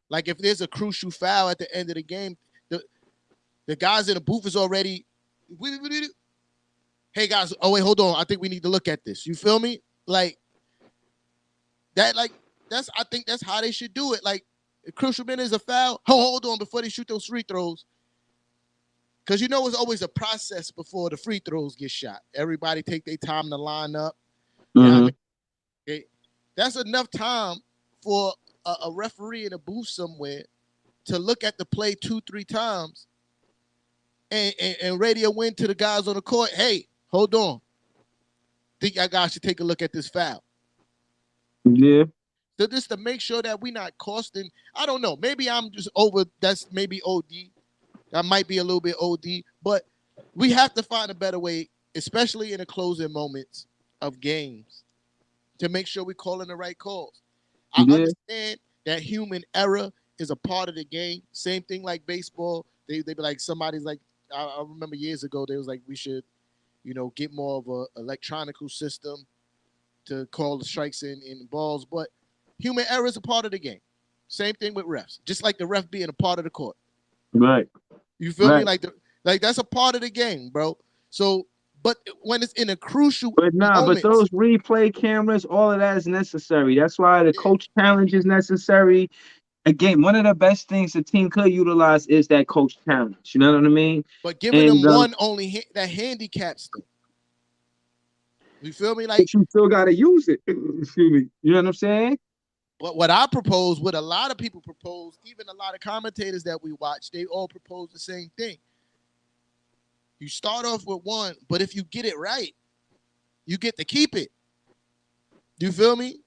Like if there's a crucial foul at the end of the game, the guys in the booth is already, hey guys, oh wait, hold on. I think we need to look at this. You feel me? Like that, I think that's how they should do it. Like a crucial minute is a foul. Hold on before they shoot those free throws. Because you know it's always a process before the free throws get shot. Everybody take their time to line up. Mm-hmm. Okay. That's enough time for a referee in a booth somewhere to look at the play 2-3 times and radio win to the guys on the court, hey, hold on. Think y'all guys should take a look at this foul. Yeah. So just to make sure that we're not costing, I don't know, maybe I'm just over, that's maybe OD. That might be a little bit OD, but we have to find a better way, especially in the closing moments of games, to make sure we're calling the right calls. I understand that human error is a part of the game. Same thing like baseball. They be like, somebody's like, I remember years ago, they was like, we should, get more of a electronical system to call the strikes in balls. But human error is a part of the game. Same thing with refs. Just like the ref being a part of the court. Right. You feel me? Like that's a part of the game, bro. So, but when it's in a crucial but those replay cameras, all of that is necessary. That's why the coach challenge is necessary. Again, one of the best things the team could utilize is that coach challenge. You know what I mean? But giving them one only that handicaps them. You feel me? Like, but you still got to use it. Excuse me. You know what I'm saying? But what I propose, what a lot of people propose, even a lot of commentators that we watch, they all propose the same thing. You start off with one, but if you get it right, you get to keep it. You feel me?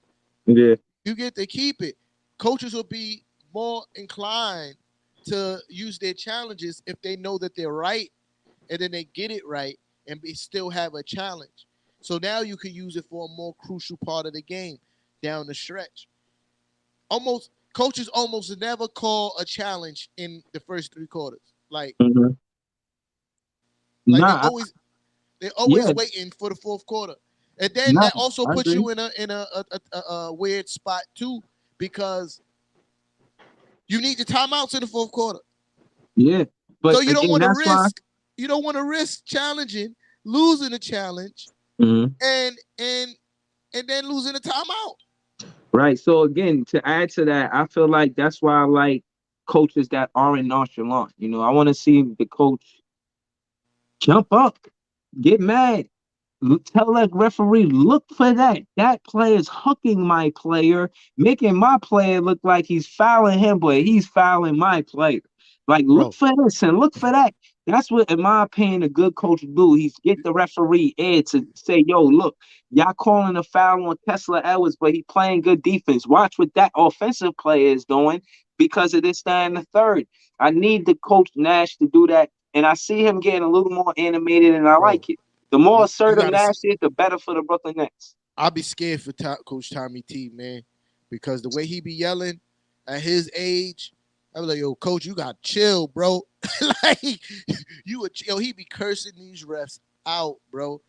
Yeah. You get to keep it. Coaches will be more inclined to use their challenges if they know that they're right and then they get it right and they still have a challenge. So now you can use it for a more crucial part of the game down the stretch. Coaches almost never call a challenge in the first 3 quarters. Like, they're always waiting for the fourth quarter. And then that also puts you in a weird spot too, because you need your timeouts in the fourth quarter. Yeah. But so you don't want to risk. You don't want to risk challenging, losing a challenge, and then losing a timeout. Right. So again, to add to that, I feel like that's why I like coaches that aren't nonchalant. I want to see the coach jump up, get mad, tell that referee, look for that. That player is hooking my player, making my player look like he's fouling him, but he's fouling my player. Like, look for this and look for that. That's what, in my opinion, a good coach do. He's get the referee in to say, yo, look, y'all calling a foul on Tesla Edwards, but he playing good defense. Watch what that offensive player is doing because of this, that, and the third. I need the coach Nash to do that. And I see him getting a little more animated, and I like it. The more assertive Nash is, the better for the Brooklyn Nets. I'll be scared for Coach Tommy T, man, because the way he be yelling at his age, I was like, yo, coach, you got to chill, bro. Like, he be cursing these refs out, bro.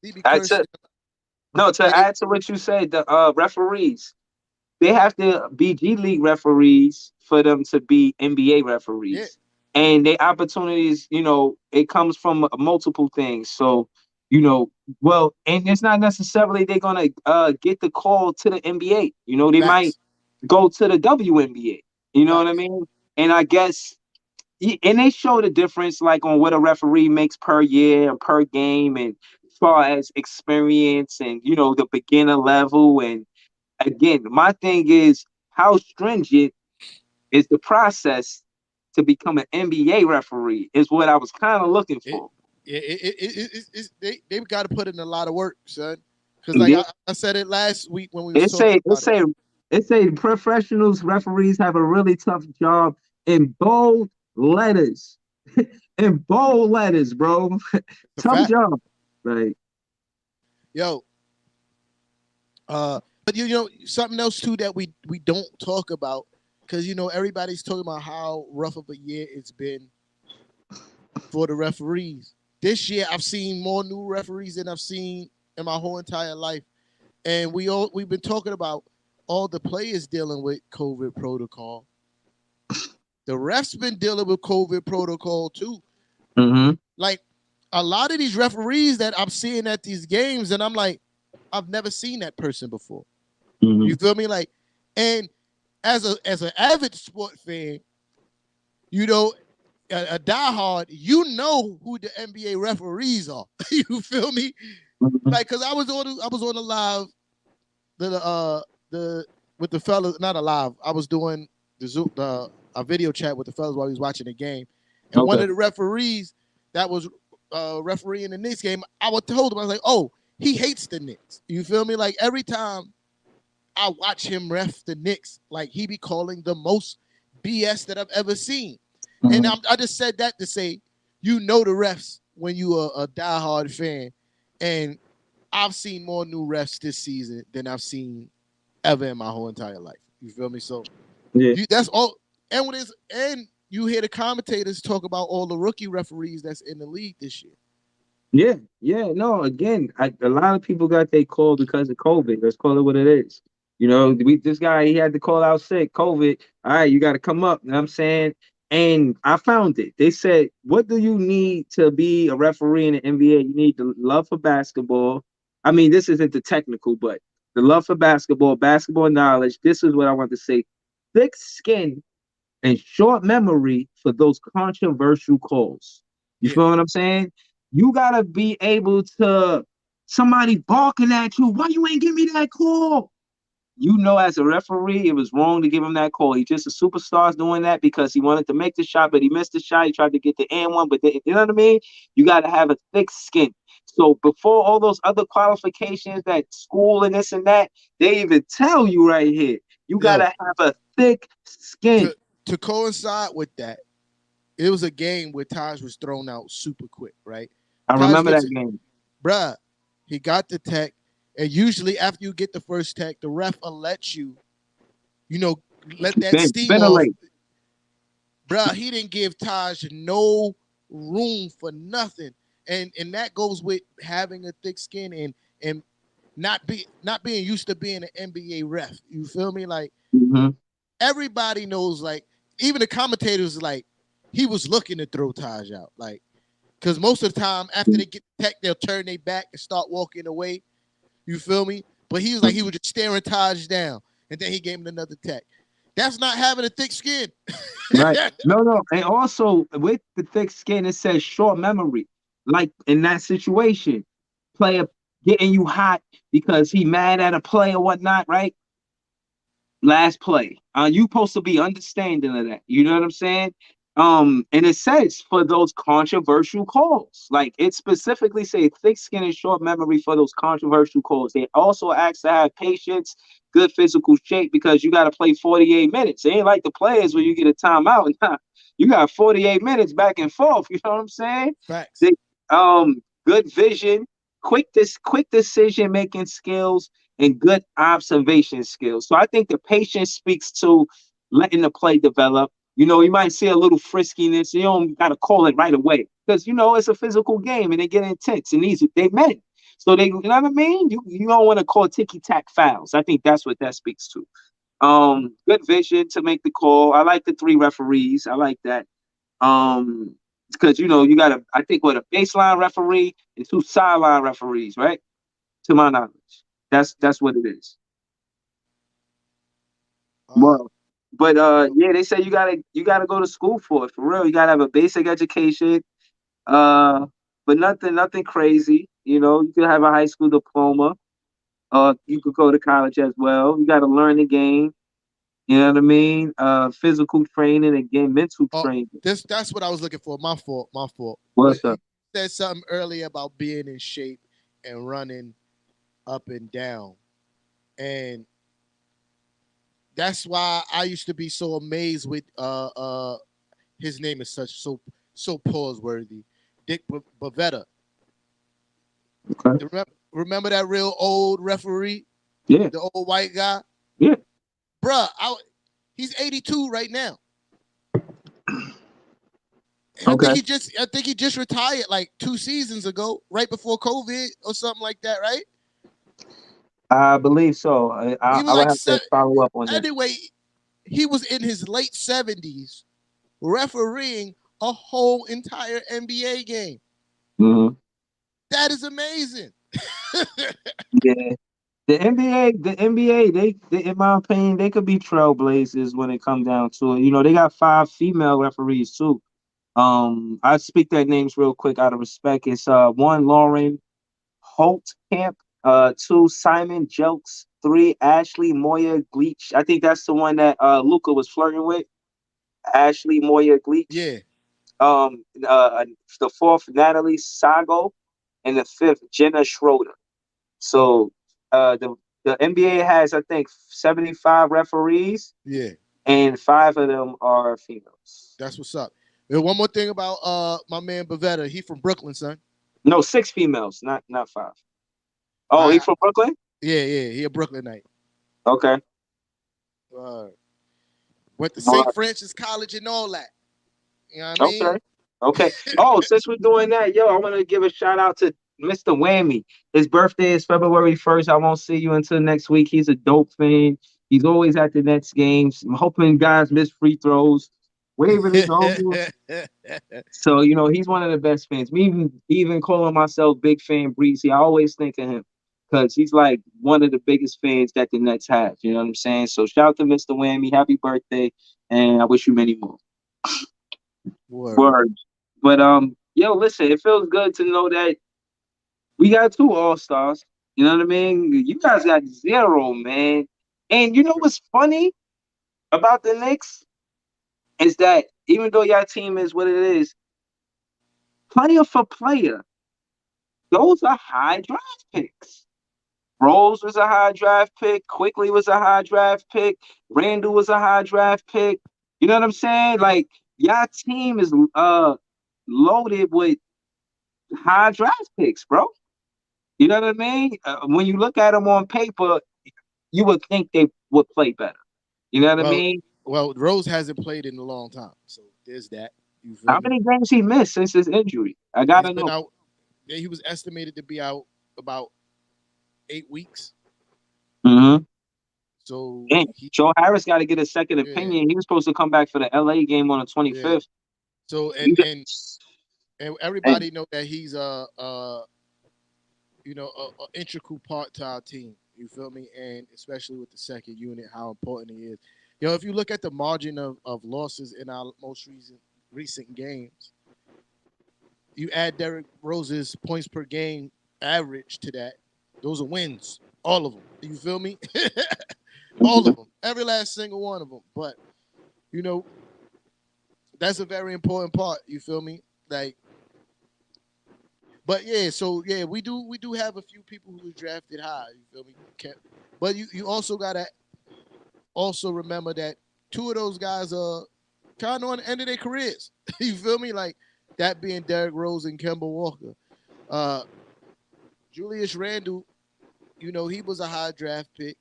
He be cursing. To add to what you said, the referees, they have to be G League referees for them to be NBA referees. Yeah. And their opportunities, it comes from multiple things. So, and it's not necessarily they're going to get the call to the NBA. They might go to the WNBA. You know what I mean? And I guess, and they show the difference, like on what a referee makes per year and per game, and as far as experience and, the beginner level. And again, my thing is, how stringent is the process to become an NBA referee is what I was kind of looking for. They got to put in a lot of work, son. Because like I said it last week when we were talking about it. It say professionals, referees have a really tough job in bold letters. In bold letters, bro. Tough job. Like, yo. But something else too that we don't talk about, because everybody's talking about how rough of a year it's been for the referees. This year I've seen more new referees than I've seen in my whole entire life. And we've been talking about all the players dealing with COVID protocol. The refs been dealing with COVID protocol too. Mm-hmm. Like, a lot of these referees that I'm seeing at these games, and I'm like, I've never seen that person before. Mm-hmm. You feel me? Like, and as an avid sport fan, a diehard, who the NBA referees are. You feel me? Mm-hmm. Like, cause I was on the live, the with the fellas, not alive. I was doing the Zoom, a video chat with the fellas while he was watching the game, and one Okay. of the referees that was refereeing the Knicks game, I was told him, I was like, oh, he hates the Knicks. You feel me? Like every time I watch him ref the Knicks, like he be calling the most BS that I've ever seen. And Mhm. I just said that to say, you know the refs when you are a diehard fan, and I've seen more new refs this season than I've seen ever in my whole entire life. You feel me? So Yeah. that's all. And when it's and you hear the commentators talk about all the rookie referees that's in the league this year. Yeah, yeah, no. Again, a lot of people got their call because of COVID. Let's call it what it is. This guy he had to call out sick, COVID. All right, you got to come up. You know what I'm saying, and I found it. They said, "What do you need to be a referee in the NBA? You need the love for basketball. I mean, this isn't the technical, but the love for basketball, basketball knowledge. This is what I want to say: thick skin and short memory for those controversial calls. You Yeah, feel what I'm saying? You gotta be able to somebody barking at you. Why you ain't give me that call? As a referee, it was wrong to give him that call. He just a superstar's doing that because he wanted to make the shot, but he missed the shot. He tried to get the and one, but you know what I mean? You gotta have a thick skin. So before all those other qualifications that school and this and that, they even tell you right here, you yo, gotta have a thick skin. to to coincide with that, it was a game where Taj was thrown out super quick, right? I Taj remember gets that it, game. bruh. He got the tech, and usually after you get the first tech, the ref will let you, you know, let that steam off. Ventilate. Bruh, he didn't give Taj no room for nothing. And that goes with having a thick skin and not being used to being an NBA ref. You feel me? Like Hmm. everybody knows, like even the commentators, like he was looking to throw Taj out, like because most of the time after they get the tech, they'll turn their back and start walking away. You feel me? But he was like he was just staring Taj down, and then he gave him another tech. That's not having a thick skin. Right. No, no. And also with the thick skin, it says short memory. Like in that situation, player getting you hot because he mad at a play or whatnot, right? Last play. You supposed to be understanding of that. You know what I'm saying? And it says for those controversial calls, like it specifically say thick skin and short memory for those controversial calls. They also ask to have patience, good physical shape because you got to play 48 minutes. It ain't like the players where you get a timeout. You got 48 minutes back and forth. You know what I'm saying? Facts. They, good vision, quick decision making skills and good observation skills. So I think the patience speaks to letting the play develop. You might see a little friskiness. You don't got to call it right away because it's a physical game and they get intense. And they men, so they, you know what I mean. You don't want to call ticky tack fouls. I think that's what that speaks to. Good vision to make the call. I like the three referees. I like that. Because you got I think what a baseline referee and two sideline referees, right? To my knowledge. That's what it is. Uh, Well, but so, yeah, they say you gotta go to school for it for real. You gotta have a basic education. Uh, but nothing crazy. You could have a high school diploma. You could go to college as well. You gotta learn the game. You know what I mean? Physical training again, mental oh, training. that's what I was looking for. My fault. My fault. But What's you up? said something earlier about being in shape and running up and down, and that's why I used to be so amazed with his name is so pause worthy, Dick Bavetta. Okay. Remember that real old referee, Yeah. the old white guy, Yeah. bruh. He's 82 right now. And Okay. I think he just retired like 2 seasons ago, right before COVID or something like that, right? I believe so. I, He I, was I would like have to follow up on that. anyway, he was in his late 70s refereeing a whole entire NBA game. Hmm. That is amazing. Yeah. The NBA, they, in my opinion, they could be trailblazers when it comes down to it. They got 5 female referees too. I speak their names real quick out of respect. It's one Lauren Holt Camp, two Simon Jelks, 3, Ashley Moya Gleach. I think that's the one that Luca was flirting with. Ashley Moya Gleach. Yeah, The 4th, Natalie Sago, and the 5th, Jenna Schroeder. So the NBA has, I think, 75 referees, yeah. and 5 of them are females. That's what's up. And one more thing about my man Bavetta. He from Brooklyn, son. No, 6 females, not 5. Oh, he I from Brooklyn? yeah. He a Brooklynite. Okay. Uh, Went to All St. right. Francis College and all that. You know what I Okay. mean? Okay. Oh, since we're doing that, yo, I want to give a shout out to Mr. Whammy. His birthday is February 1st. I won't see you until next week. He's a dope fan. He's always at the Nets games. I'm hoping guys miss free throws, waving his arms. So, he's one of the best fans. Me even calling myself big fan Breezy, I always think of him because he's like one of the biggest fans that the Nets have. You know what I'm saying? So shout out to Mr. Whammy. Happy birthday. And I wish you many more. Word. Words. But yo, listen, it feels good to know that we got 2 all-stars. You know what I mean? You guys got 0, man. And you know what's funny about the Knicks is that even though your team is what it is, player for player, those are high draft picks. Rose was a high draft pick. Quickly was a high draft pick. Randall was a high draft pick. You know what I'm saying? Like, your team is loaded with high draft picks, bro. You know what I mean? When you look at them on paper, you would think they would play better. You know what I Well, mean? well, Rose hasn't played in a long time, so there's that. You feel How me? many games he missed since his injury? I He's gotta been know. out. Yeah, he was estimated to be out about 8 weeks. Mm-hmm. So And he, Joe Harris got to get a second yeah, opinion. He was supposed to come back for the LA game on the yeah. 25th. So You and and everybody know that he's a integral part to our team. You feel me? And especially with the second unit, how important he is. If you look at the margin of losses in our most recent games, you add Derrick Rose's points per game average to that. Those are wins, all of them. You feel me? All of them, every last single one of them. But you know, that's a very important part. You feel me? Like, but yeah, so yeah, we do have a few people who were drafted high. You feel me? But you also gotta also remember that 2 of those guys are kind of on the end of their careers. You feel me? Like that being Derrick Rose and Kemba Walker. Uh, Julius Randle, he was a high draft pick.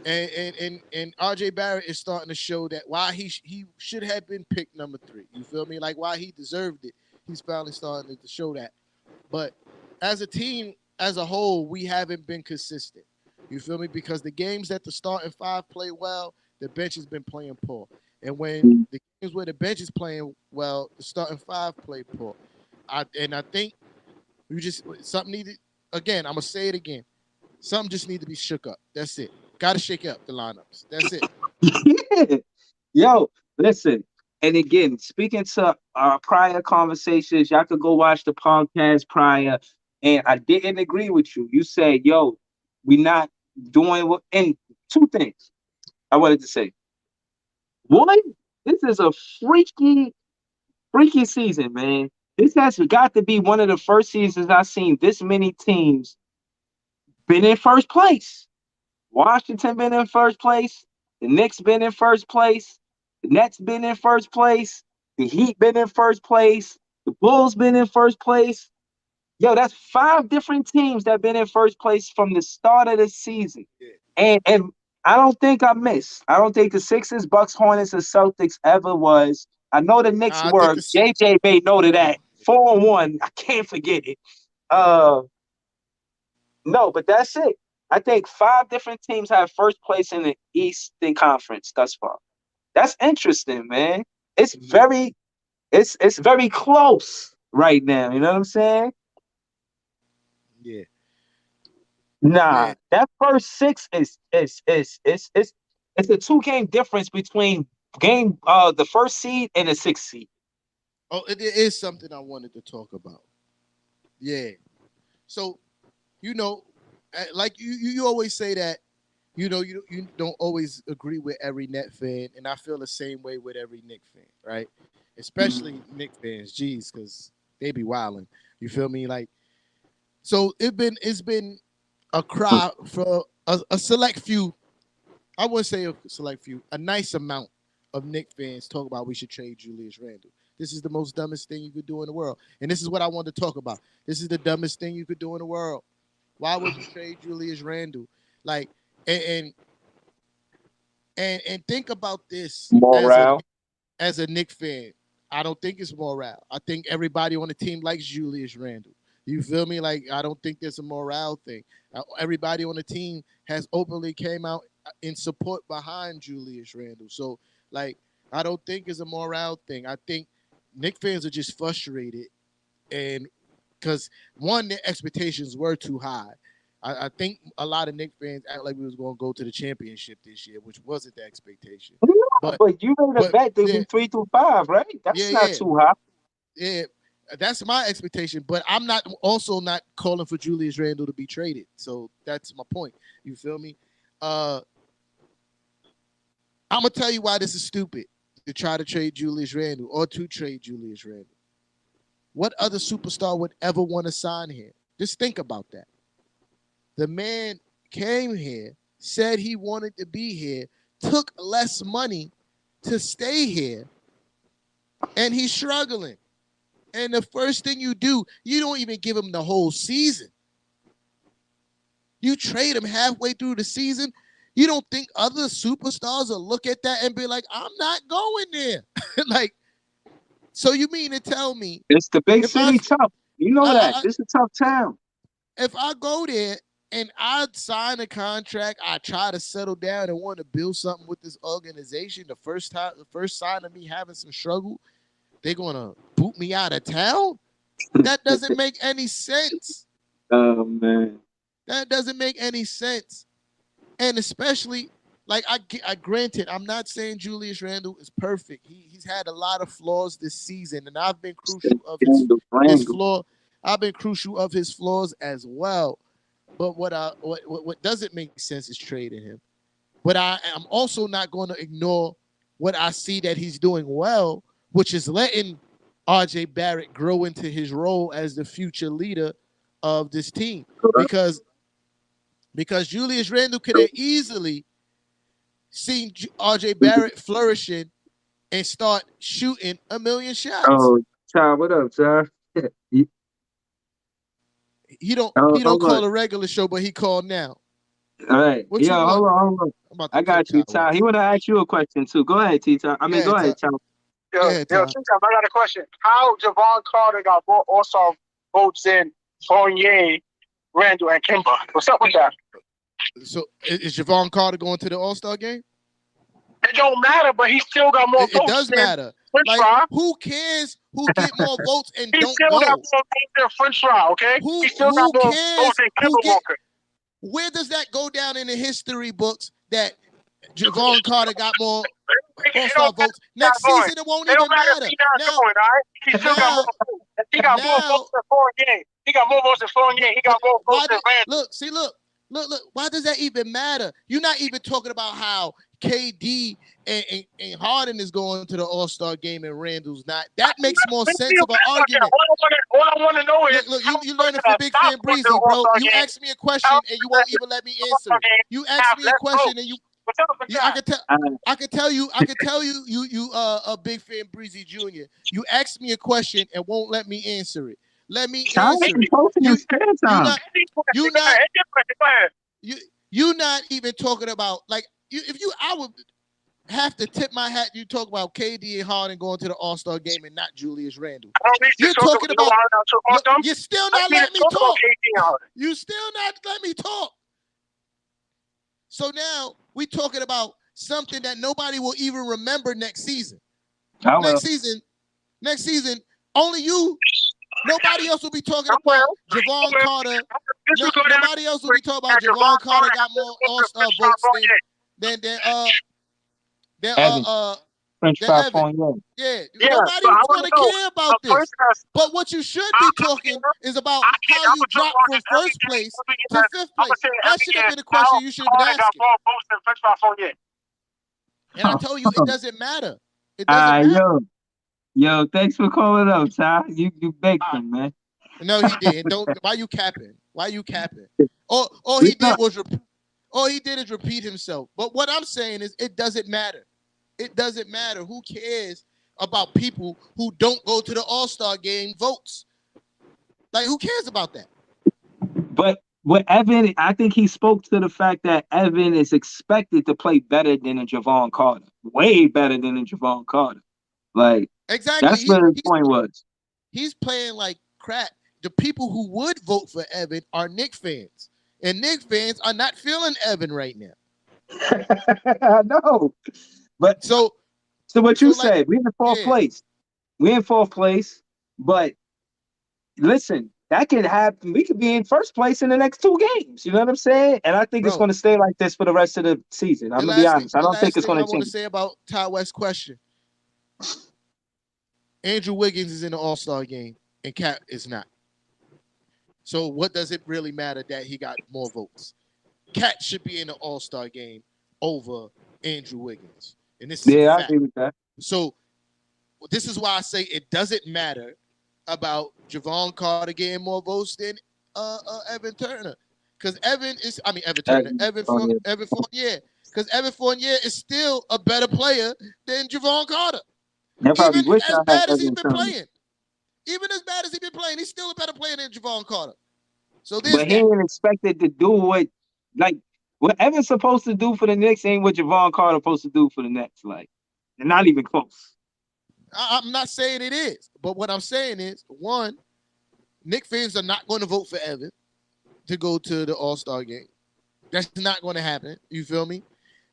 And RJ Barrett is starting to show that why he should have been picked number 3. You feel me? Like why he deserved it. He's finally starting to show that. But as a team, as a whole, we haven't been consistent. You feel me? Because the games that the starting 5 play well, the bench has been playing poor. And when the games where the bench is playing well, the starting 5 play poor. I think we just something needed. Again, I'm gonna say it again. Something just need to be shook up. That's it. Got to shake up the lineups. That's it. yeah. Yo, listen. And again, speaking to our prior conversations, y'all could go watch the podcast prior. And I didn't agree with you. You said, yo, we not doing what. And 2 things I wanted to say. One, this is a freaky season, man. This has got to be one of the first seasons I've seen this many teams been in first place. Washington been in first place. The Knicks been in first place. The Nets been in first place. The Heat been in first place. The Bulls been in first place. Yo, that's 5 different teams that been in first place from the start of the season. And I don't think I missed. I don't think the Sixers, Bucks, Hornets, or Celtics ever was. I know the Knicks I think were. this. JJ made note of that. 4-1. I can't forget it. Uh no, but that's it. I think 5 different teams have first place in the Eastern Conference thus far. That's interesting, man. It's Yeah, very it's very close right now. You know what I'm saying? yeah, Nah, man. that first 6 is it's a 2-game difference between the first seed and the 6th seed. Oh, it is something I wanted to talk about. Yeah. So like you always say that you don't always agree with every Net fan, and I feel the same way with every Knick fan, right? Especially Knick fans, geez, because they be wilding. You feel me? Like, so it's been a cry for a select few. I wouldn't say a select few, a nice amount of Knick fans talk about we should trade Julius Randle. This is the most dumbest thing you could do in the world, and this is what I want to talk about. This is the dumbest thing you could do in the world. Why would you trade Julius Randle? Like, and and and think about this Morale. as a Knick fan. I don't think it's morale. I think everybody on the team likes Julius Randle. You feel me? Like, I don't think there's a morale thing. Everybody on the team has openly came out in support behind Julius Randle. So, like, I don't think it's a morale thing. I think Knick fans are just frustrated, and because one, their expectations were too high. I think a lot of Knick fans act like we was going to go to the championship this year, which wasn't the expectation. Yeah, but you made a But bet that yeah, we 3 through 5, right? That's not yeah, too high. yeah. That's my expectation, but I'm not also not calling for Julius Randle to be traded. So that's my point. You feel me? I'm gonna tell you why this is stupid to try to trade Julius Randle or to trade Julius Randle. What other superstar would ever want to sign here? Just think about that. The man came here, said he wanted to be here, took less money to stay here, and he's struggling. And the first thing you do, you don't even give him the whole season. You trade him halfway through the season. You don't think other superstars will look at that and be like, I'm not going there. Like, so you mean to tell me It's the big if I, city tough. You know that. I This is a tough town. if I go there and I sign a contract, I try to settle down and want to build something with this organization. The first sign of me having some struggle, they're gonna boot me out of town. That doesn't make any sense. Oh man. That doesn't make any sense. And especially, like, I granted, I'm not saying Julius Randle is perfect. He's had a lot of flaws this season, and I've been crucial of his flaw. I've been crucial of his flaws as well. But what doesn't make sense is trading him. But I am also not going to ignore what I see that he's doing well, which is letting RJ Barrett grow into his role as the future leader of this team. Because Julius Randle could have easily seen RJ Barrett flourishing and start shooting a million shots. Oh, Ty, what up, Ty? He don't call a regular show, but he called now. All right. What you Hold want? on. I got you, Ty. He want to ask you a question too. Go ahead, T-Ty. Go ahead, Ty. Yo, I got a question. How Javon Carter got more All-Star votes than Fournier, Randall, and Kimba? What's up with that? So is Javon Carter going to the All-Star game? It don't matter, but he still got more votes. It does matter. Like, who cares who get more votes and don't go? He still got more votes than French Fry, okay? He still got more votes than Kimba Walker. Where does that go down in the history books that Javon Carter got more All-Star votes? Next season, it won't even matter. He still got more votes. He got more votes than Fournier. He got more votes than Fournier. He got more votes than Randall. Look. Why does that even matter? You're not even talking about how KD and Harden is going to the All-Star game and Randall's not. That makes more sense of an argument. All I want to know is, look, you learn it from Big Fan Breezy, bro. You ask me a question and you won't even let me answer it. You ask me a question and I can tell you, a Big Fan Breezy Jr. You asked me a question and won't let me answer it. Let me answer it. You're not even talking about, like, I would have to tip my hat. You talk about KD and Harden going to the All-Star game and not Julius Randle. You're talking about. You're still not letting me talk. You still not letting me talk. So now we're talking about something that nobody will even remember next season. Next season, only you. Nobody else will be talking about Javon Carter. Nobody else will be talking about Javon Carter got more All-Star votes French than fry Evan. Fournier. Yeah, Yeah, nobody so I is want gonna to know care a about this. person that's But what you should I, be I talking care. is about I how care. I'm you gonna talk dropped about from this every first game. place Every to year. fifth I'm gonna place. say it That every should have year. been a How question you should have been Carter got asking. more votes than French fry Fournier. And I told you it doesn't matter. It doesn't matter. Yo, thanks for calling up, Ty. You baked All right. them, man. No, he didn't. Don't. Why you capping? Why you capping? All he It's did not, was all he did is repeat himself. But what I'm saying is, it doesn't matter. It doesn't matter. Who cares about people who don't go to the All-Star game votes? Like, who cares about that? but with Evan, I think he spoke to the fact that Evan is expected to play better than a Javon Carter, way better than a Javon Carter. Like Exactly. that's what his point was. He's playing like crap. The people who would vote for Evan are Knicks fans, and Knicks fans are not feeling Evan right now. I know, but So what you like, said, we in fourth yeah, place. We in fourth place, but listen, that could happen. We could be in first place in the next 2 games. You know what I'm saying? And I think it's bro. going to stay like this for the rest of the season. I'm gonna be honest. I The don't think last it's thing I going to want to change. say about Ty West's question: Andrew Wiggins is in the All-Star game, and Cat is not. So what does it really matter that he got more votes? Cat should be in the All-Star game over Andrew Wiggins, and this is a Yeah, I fact. agree with that. So this is why I say it doesn't matter about Javon Carter getting more votes than Evan Turner, because Evan Turner, Evan Fournier, because Evan Fournier is still a better player than Javon Carter. I probably Even wish as I had bad as he's Evan been Turner, playing, he's still a better player than Javon Carter. So there's but he that. ain't expected to do what Evan's supposed to do for the Knicks ain't what Javon Carter supposed to do for the Nets. Like, they're not even close. I'm not saying it is, but what I'm saying is, one, Knicks fans are not going to vote for Evan to go to the All-Star game. That's not going to happen. You feel me?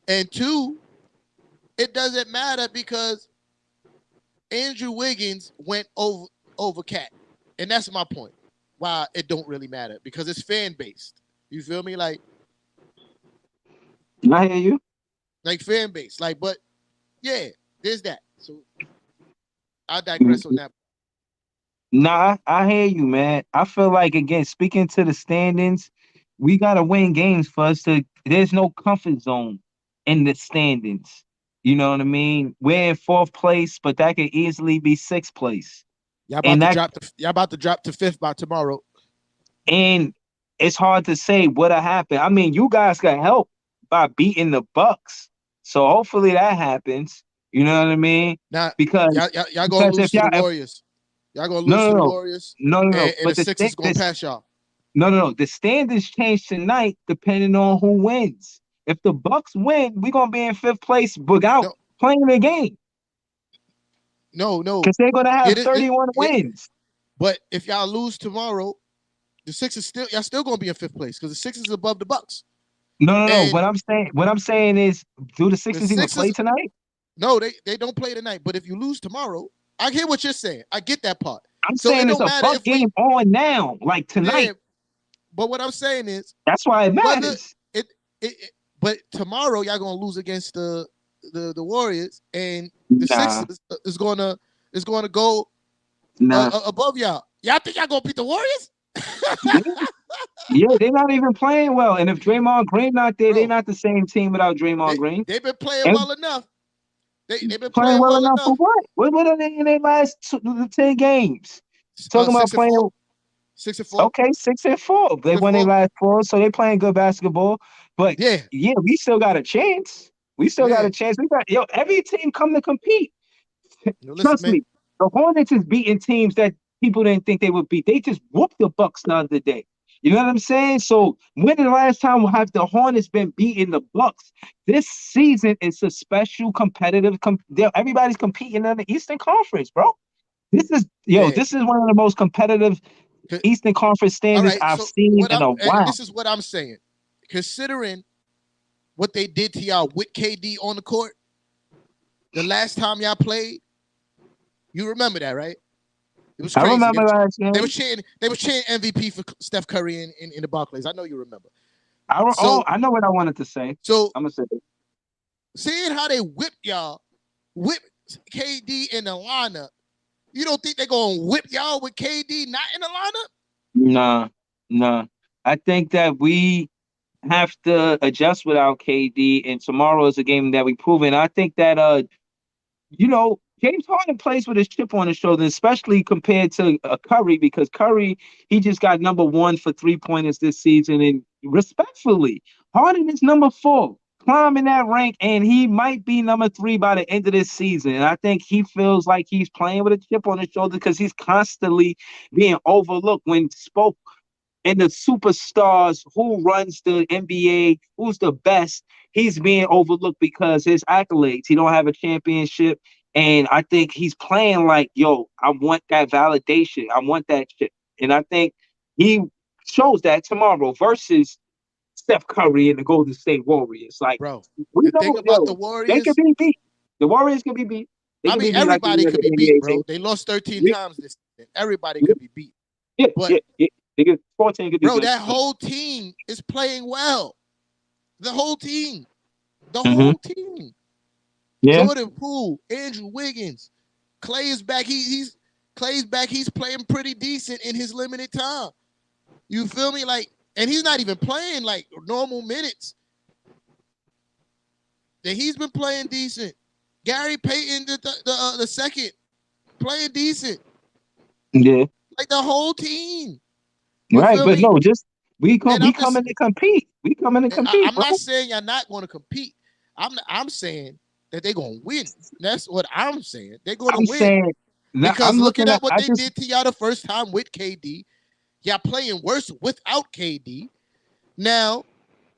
And two, it doesn't matter because Andrew Wiggins went over Cat, and that's my point. Why it don't really matter, because it's fan based. You feel me? Like I hear you. fan based. Like, but yeah, there's that. So I digress on that. Nah, I hear you, man. I feel like, again, speaking to the standings, we gotta win games for us to. There's no comfort zone in the standings. You know what I mean? We're in fourth place, but that could easily be sixth place, Y'all and about to drop to fifth by tomorrow. and it's hard to say what'll happen. I mean, you guys got help by beating the Bucks, so hopefully that happens. You know what I mean? Now, Because y'all gonna lose if to the y'all Warriors. Y'all gonna lose no to no the no Warriors, no no no, and but the Sixers gonna pass y'all. No. The standings change tonight depending on who wins. If the Bucks win, we're gonna be in fifth place without No, playing the game no. because they're gonna have It is, 31 wins. but if y'all lose tomorrow, the Sixers y'all still gonna be in fifth place because the Sixers is above the Bucks. No. And What I'm saying is, do the the Sixers even play Sixers, tonight? no, they don't play tonight. But if you lose tomorrow, I hear what you're saying. I get that part. I'm So it saying it's don't a matter Buck if we, game on now, like yeah. tonight. But what I'm saying is, That's why it whether matters. but tomorrow y'all gonna lose against the Warriors, and the Nah, Sixers is gonna go nah. above y'all. Y'all think y'all gonna beat the Warriors? Yeah, yeah, they're not even playing well. And if Draymond Green not there, they're Bro, not the same team without Draymond Green. they've been playing And well enough. They've been playing playing well well enough for enough. what? What are they in their last 10 games? Talking about Six and playing. four, 6 and 4, Okay, 6-4. They won their 6 and 4. last 4, so they playing good basketball. But Yeah, yeah, we still got a chance. We still got yeah. a chance. We got every team come to compete. No, listen, Trust man. me, the Hornets is beating teams that people didn't think they would beat. They just whooped the Bucks the other day. You know what I'm saying? So when the last time have the Hornets been beating the Bucks? This season is a special competitive. Everybody's competing in the Eastern Conference, bro. Yeah. This is one of the most competitive Eastern Conference All standings right. I've So seen in a and while. this is what I'm saying. Considering what they did to y'all with KD on the court, the last time y'all played, you remember that, right? It was I crazy. remember last game. They were chanting MVP for Steph Curry in the Barclays. I know you remember. I know what I wanted to say. So I'm gonna say it. seeing how they whipped y'all, KD in the lineup, you don't think they're gonna whip y'all with KD not in the lineup? Nah. I think that we have to adjust without KD, and tomorrow is a game that we prove. And I think that James Harden plays with his chip on his shoulder, especially compared to Curry, because Curry, he just got number 1 for 3-pointers this season. And respectfully, Harden is number 4, climbing that rank, and he might be number 3 by the end of this season. And I think he feels like he's playing with a chip on his shoulder because he's constantly being overlooked when spoke. And the superstars who runs the NBA, who's the best, he's being overlooked because his accolades. He don't have a championship. And I think he's playing like, yo, I want that validation. I want that shit. And I think he shows that tomorrow versus Steph Curry and the Golden State Warriors. Like, bro, we the thing know, about yo, the they Warriors, can be beat. The Warriors can be beat. They I can mean, be beat like everybody the could be NBA beat, bro. team. They lost 13 Yeah. times this season. Everybody could be beat. Yeah, But They get 14 could be bro, good. that whole team is playing well. The whole team. The Mhm. whole team. Yeah. Jordan Poole, Andrew Wiggins, Clay is back. Clay's back. He's playing pretty decent in his limited time. You feel me? Like, and he's not even playing like normal minutes. That he's been playing decent. Gary Payton, the second, playing decent. Yeah. Like the whole team. You Right, feel but me? no, just we And I'm coming to compete. We coming to compete, I'm bro. not saying you're not going to compete. I'm saying that they're going to win. That's what I'm saying. They're going to I'm win. saying that Because I'm looking looking at what they did to y'all the first time with KD, y'all playing worse without KD. Now,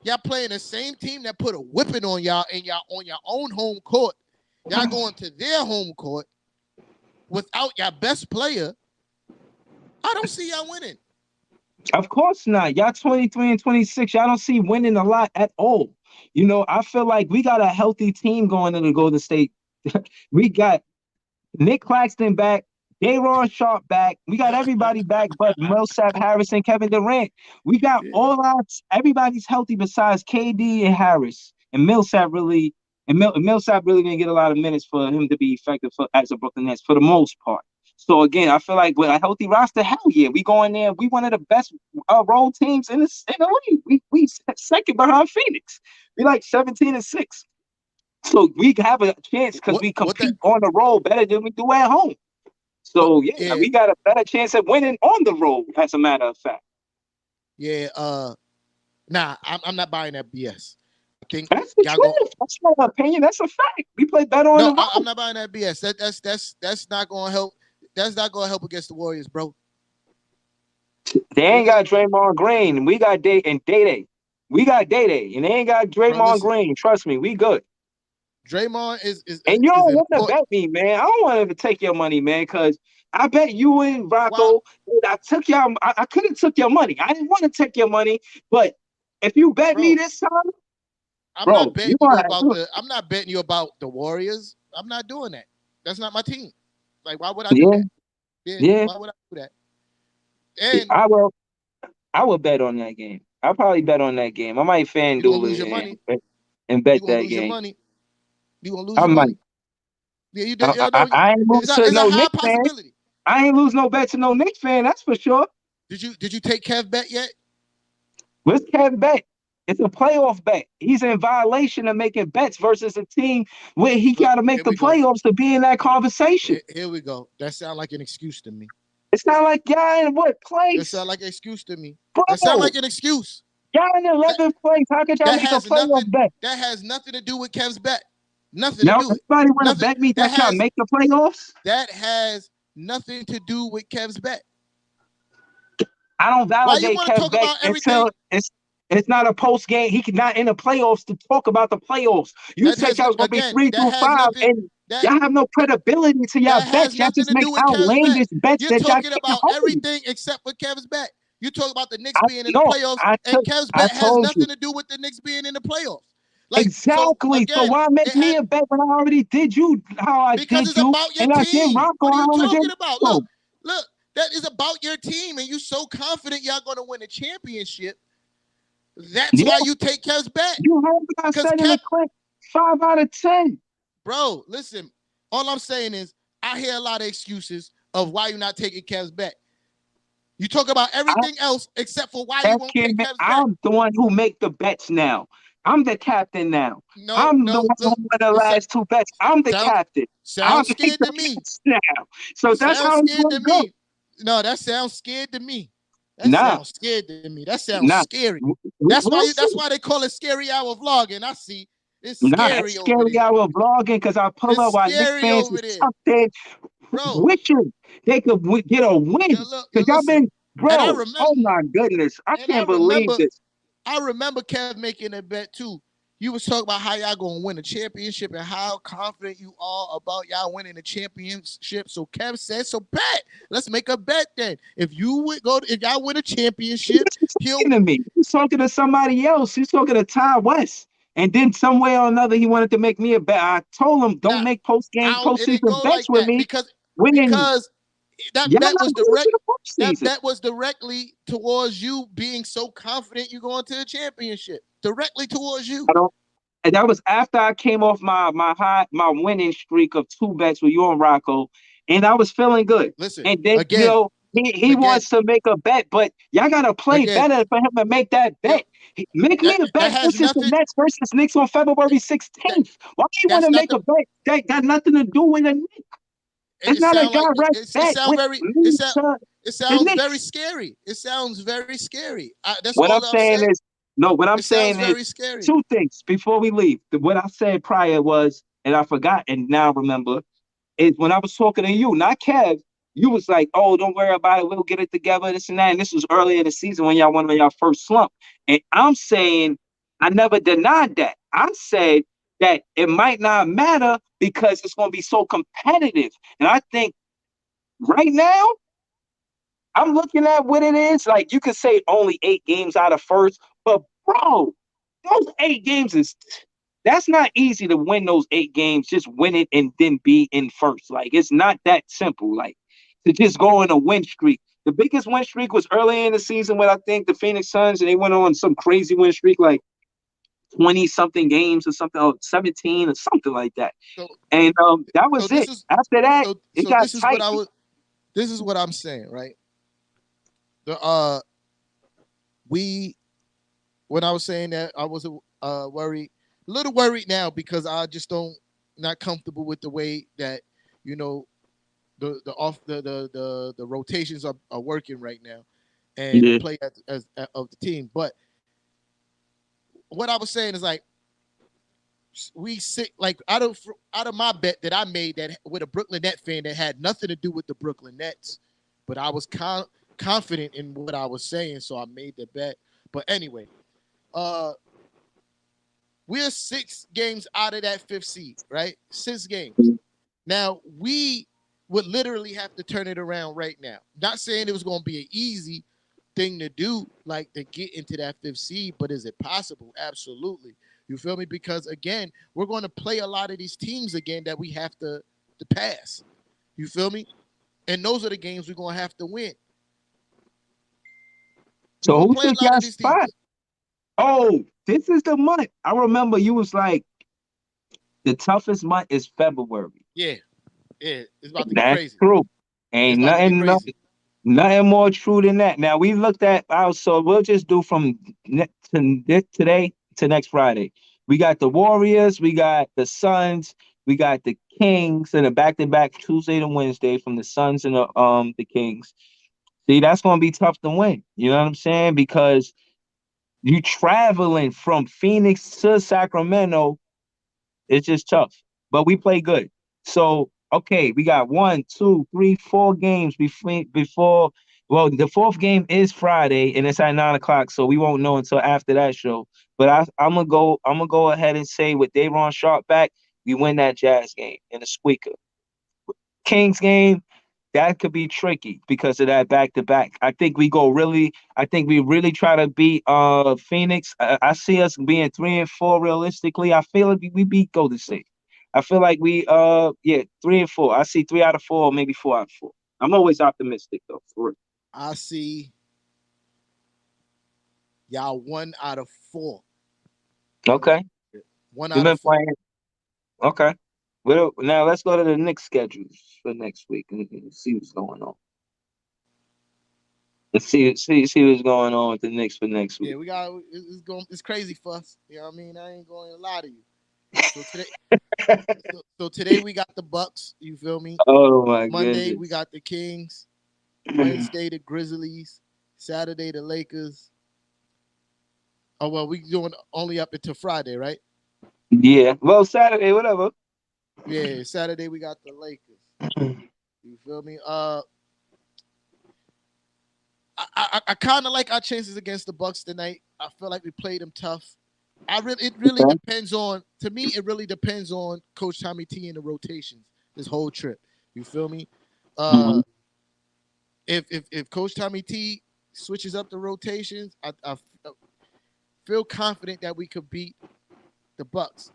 y'all playing the same team that put a whipping on y'all and y'all on your own home court. Y'all going to their home court without your best player. I don't see y'all winning. Of course not. Y'all 23 and 26. Y'all don't see winning a lot at all. I feel like we got a healthy team going into Golden State. We got Nick Claxton back, Day'Ron Sharp back. We got everybody back but Millsap, Harris, and Kevin Durant. We got everybody's healthy besides KD and Harris. And Millsap really didn't get a lot of minutes for him to be effective as a Brooklyn Nets for the most part. So again, I feel like with a healthy roster, hell yeah, we go in there. We one of the best role teams in the league. We second behind Phoenix. We like 17-6. So we have a chance because we compete on the road better than we do at home. So yeah, we got a better chance at winning on the road, as a matter of fact. Yeah, nah, I'm not buying that BS. I think that's the truth. That's not my opinion. That's a fact. We play better on the road. I'm not buying that BS. That's not gonna help. That's not gonna help against the Warriors, bro. They ain't got Draymond Green. We got Day-Day. We got Day-Day, and they ain't got Draymond Green. Trust me, we good. Draymond is and you don't want to bet me, man. I don't want to take your money, man, because I bet you and Rocco. I took y'all. I could have took your money. I didn't want to take your money, but if you bet me this time, I'm not betting you about the Warriors. I'm not doing that. That's not my team. Like, why would I do that? Yeah. Why would I do that? And I will bet on that game. I'll probably bet on that game. I might FanDuel it and bet that game. You gonna lose your money? Yeah, you did. I ain't lose to no Knicks fan. I ain't lose no bet to no Knicks fan. That's for sure. Did you take Kev bet yet? What's Kev bet? It's a playoff bet. He's in violation of making bets versus a team where he got to make the playoffs to be in that conversation. Here we go. That sounds like an excuse to me. It's not like y'all in what place? That sounds like an excuse to me. Bro, that sounds like an excuse. Y'all in 11th place. How could y'all make a playoff bet? That has nothing to do with Kev's bet. Nothing to do with it. Everybody want to bet me that y'all make the playoffs? That has nothing to do with Kev's bet. I don't validate Kev's bet until it's not a post game. He not in the playoffs to talk about the playoffs. You said y'all was going to be 3 through 5, and y'all have no credibility to y'all bets. Y'all just make outlandish bets that y'all talking about everything except for Kev's bet. You talk about the Knicks being in the playoffs, and Kev's bet has nothing to do with the Knicks being in the playoffs. Like, exactly. So why make me a bet when I already did you how I did you? Because it's about your team. What are you talking about? Look, that is about your team, and you're so confident y'all going to win a championship. That's why you take Kev's bet. You heard what I said in the clip. 5 out of 10. Bro, listen. All I'm saying is I hear a lot of excuses of why you're not taking Kev's bet. You talk about everything else except for why you won't take Kev's bet. I'm the one who make the bets now. I'm the captain now. No, I'm the no, one who look, won the last two bets. I'm the captain. I sounds make scared the to me. bets now. So that's Sounds how it's scared gonna to go. me. No, that sounds scared to me. That Nah, sounds scared to me. That sounds nah. scary. That's We'll why see. that's why they call it scary hour vlogging. I see. It's Nah, that's scary over scary there. hour vlogging because I pull It's up while Knicks scary fans over is there. tucked in, Bro. wishing they could get a win. Yo, Because y'all listen. been, And I bro, remember oh my goodness. I and I can't believe remember this. I remember Kev making a bet too. You was talking about how y'all gonna win a championship and how confident you are about y'all winning the championship. So Kev said, "So bet. Let's make a bet then. If y'all win a championship, he'll." To me. He's talking to somebody else. He's talking to Ty West. And then some way or another, he wanted to make me a bet. I told him, don't Now, make it didn't postseason go bets like with that me. because Winning, that y'all bet not was going to direct. the That postseason. bet was directly towards you being so confident you going to the championship. Directly towards you. I don't. And that was after I came off my winning streak of two bets with you and Rocco, and I was feeling good. Listen, And then again, he wants to make a bet, but y'all gotta play again. better for him to make that Yo, bet. Make me a that bet. has This is the nothing. Nets versus Knicks on February That 16th. Why do you want that's to make nothing. a bet that got nothing to do with the Knicks? It's It not a sound like direct it bet sound with very me to it the sounds very Knicks. scary. It sounds very scary. That's What I'm all I'm saying saying. is, no, what I'm It sounds saying is very scary. two things before we leave. What I said prior was, and I forgot, and now I remember, is when I was talking to you, not Kev, you was like, oh, don't worry about it. We'll get it together, this and that. And this was earlier in the season when y'all went on y'all first slump. And I'm saying, I never denied that. I said that it might not matter because it's going to be so competitive. And I think right now, I'm looking at what it is. Like you could say only 8 games out of first, but bro, those 8 games that's not easy to win those 8 games. Just win it and then be in first. Like it's not that simple. Like to just go on a win streak. The biggest win streak was early in the season when I think the Phoenix Suns and they went on some crazy win streak, like 20 something games or something, or 17 or something like that. So And that so was this it. is After that, it so got this is what tight. I would this is what I'm saying, right? The we when I was saying that I was worried, a little worried now because I just don't not comfortable with the way that you know the rotations are working right now and the Yeah. play as of the team. But what I was saying is like we sit like out of my bet that I made that with a Brooklyn Net fan that had nothing to do with the Brooklyn Nets, but I was confident in what I was saying, so I made the bet. But anyway, uh, we're 6 games out of that fifth seed, right? 6 games. Now we would literally have to turn it around right now. Not saying it was going to be an easy thing to do, like to get into that fifth seed, but is it possible? Absolutely. You feel me? Because again, we're going to play a lot of these teams again that we have to pass. You feel me? And those are the games we're going to have to win. We're So going to who play a took lot your of these teams. spot? Oh, this is the month. I remember you was like, the toughest month is February. Yeah. Yeah. It's about to get That's crazy. true. It's Ain't about to get nothing, crazy. nothing more true than that. Now we looked at so we'll just do from today to next Friday. We got the Warriors, we got the Suns, we got the Kings, and a back-to-back Tuesday to Wednesday from the Suns and the Kings. See, that's gonna be tough to win. You know what I'm saying? Because you traveling from Phoenix to Sacramento, it's just tough. But we play good. So okay, we got 1, 2, 3, 4 games before. Well, the fourth game is Friday and it's at 9 o'clock, so we won't know until after that show. But I'm gonna go. I'm gonna go ahead and say with Day'Ron Sharp back, we win that Jazz game in a squeaker. Kings game, that could be tricky because of that back to back. I think we really try to beat Phoenix. I see us being 3-4 realistically. I feel like we beat Golden State. I feel like we 3-4. I see 3 out of 4, maybe 4 out of 4. I'm always optimistic though, for real. I see y'all 1 out of 4. Okay. One We've out of been four. playing. Okay. Well, now let's go to the Knicks schedules for next week and see what's going on. Let's see what's going on with the Knicks for next Yeah, week. we got it's crazy for us. You know what I mean? I ain't going to lie to you. So today, so today we got the Bucks. You feel me? Oh my Monday we goodness. got the Kings. Wednesday the Grizzlies. Saturday the Lakers. Oh well, we doing only up until Friday, right? Yeah. Well, Saturday, whatever. Yeah, Saturday we got the Lakers. You feel me? I kind of like our chances against the Bucks tonight. I feel like we played them tough. It really Okay. depends on, to me it really depends on Coach Tommy T and the rotations this whole trip. You feel me? Mhm. If Coach Tommy T switches up the rotations, I feel confident that we could beat the Bucks.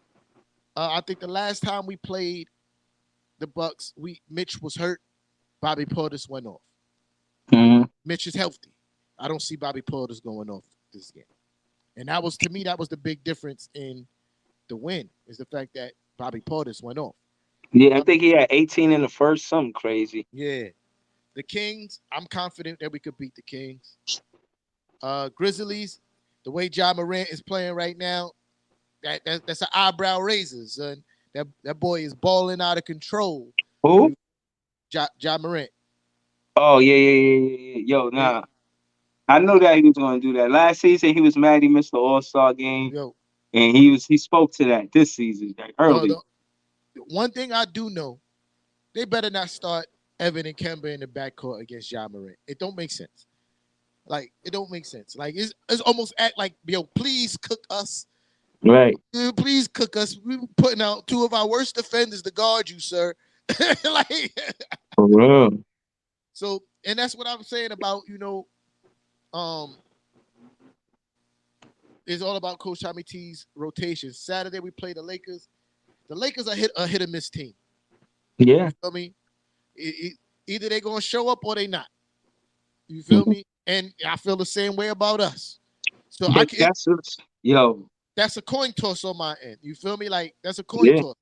I think the last time we played the Bucks, we Mitch was hurt. Bobby Portis went off. Mhm. Mitch is healthy. I don't see Bobby Portis going off this game. And that was, to me, that was the big difference in the win, is the fact that Bobby Portis went off. Yeah, I think he had 18 in the first, something crazy. Yeah. The Kings, I'm confident that we could beat the Kings. Grizzlies, the way Ja Morant is playing right now, that's an eyebrow raiser, son. That boy is balling out of control. Who? Ja Morant. Oh yeah. Yo, Yeah, nah. I know that he was gonna do that. Last season he was mad he missed the All-Star game. yo, And he spoke to that this season, like early. the one thing I do know, they better not start Evan and Kemba in the backcourt against Ja Morant. It don't make sense. Like, it don't make sense. Like, it's almost act like, yo, please cook us. Right. Please cook us. We putting out two of our worst defenders to guard you, sir. Like, For real. so, and that's what I'm saying about, um, it's all about Coach Tommy T's rotation. Saturday we play the Lakers. The Lakers are a hit or miss team. Yeah. You feel me? Either they gonna show up or they not. You feel me? And I feel the same way about us. So But that's what's yo, that's a coin toss on my end. You feel me? Like, that's a coin yeah. toss.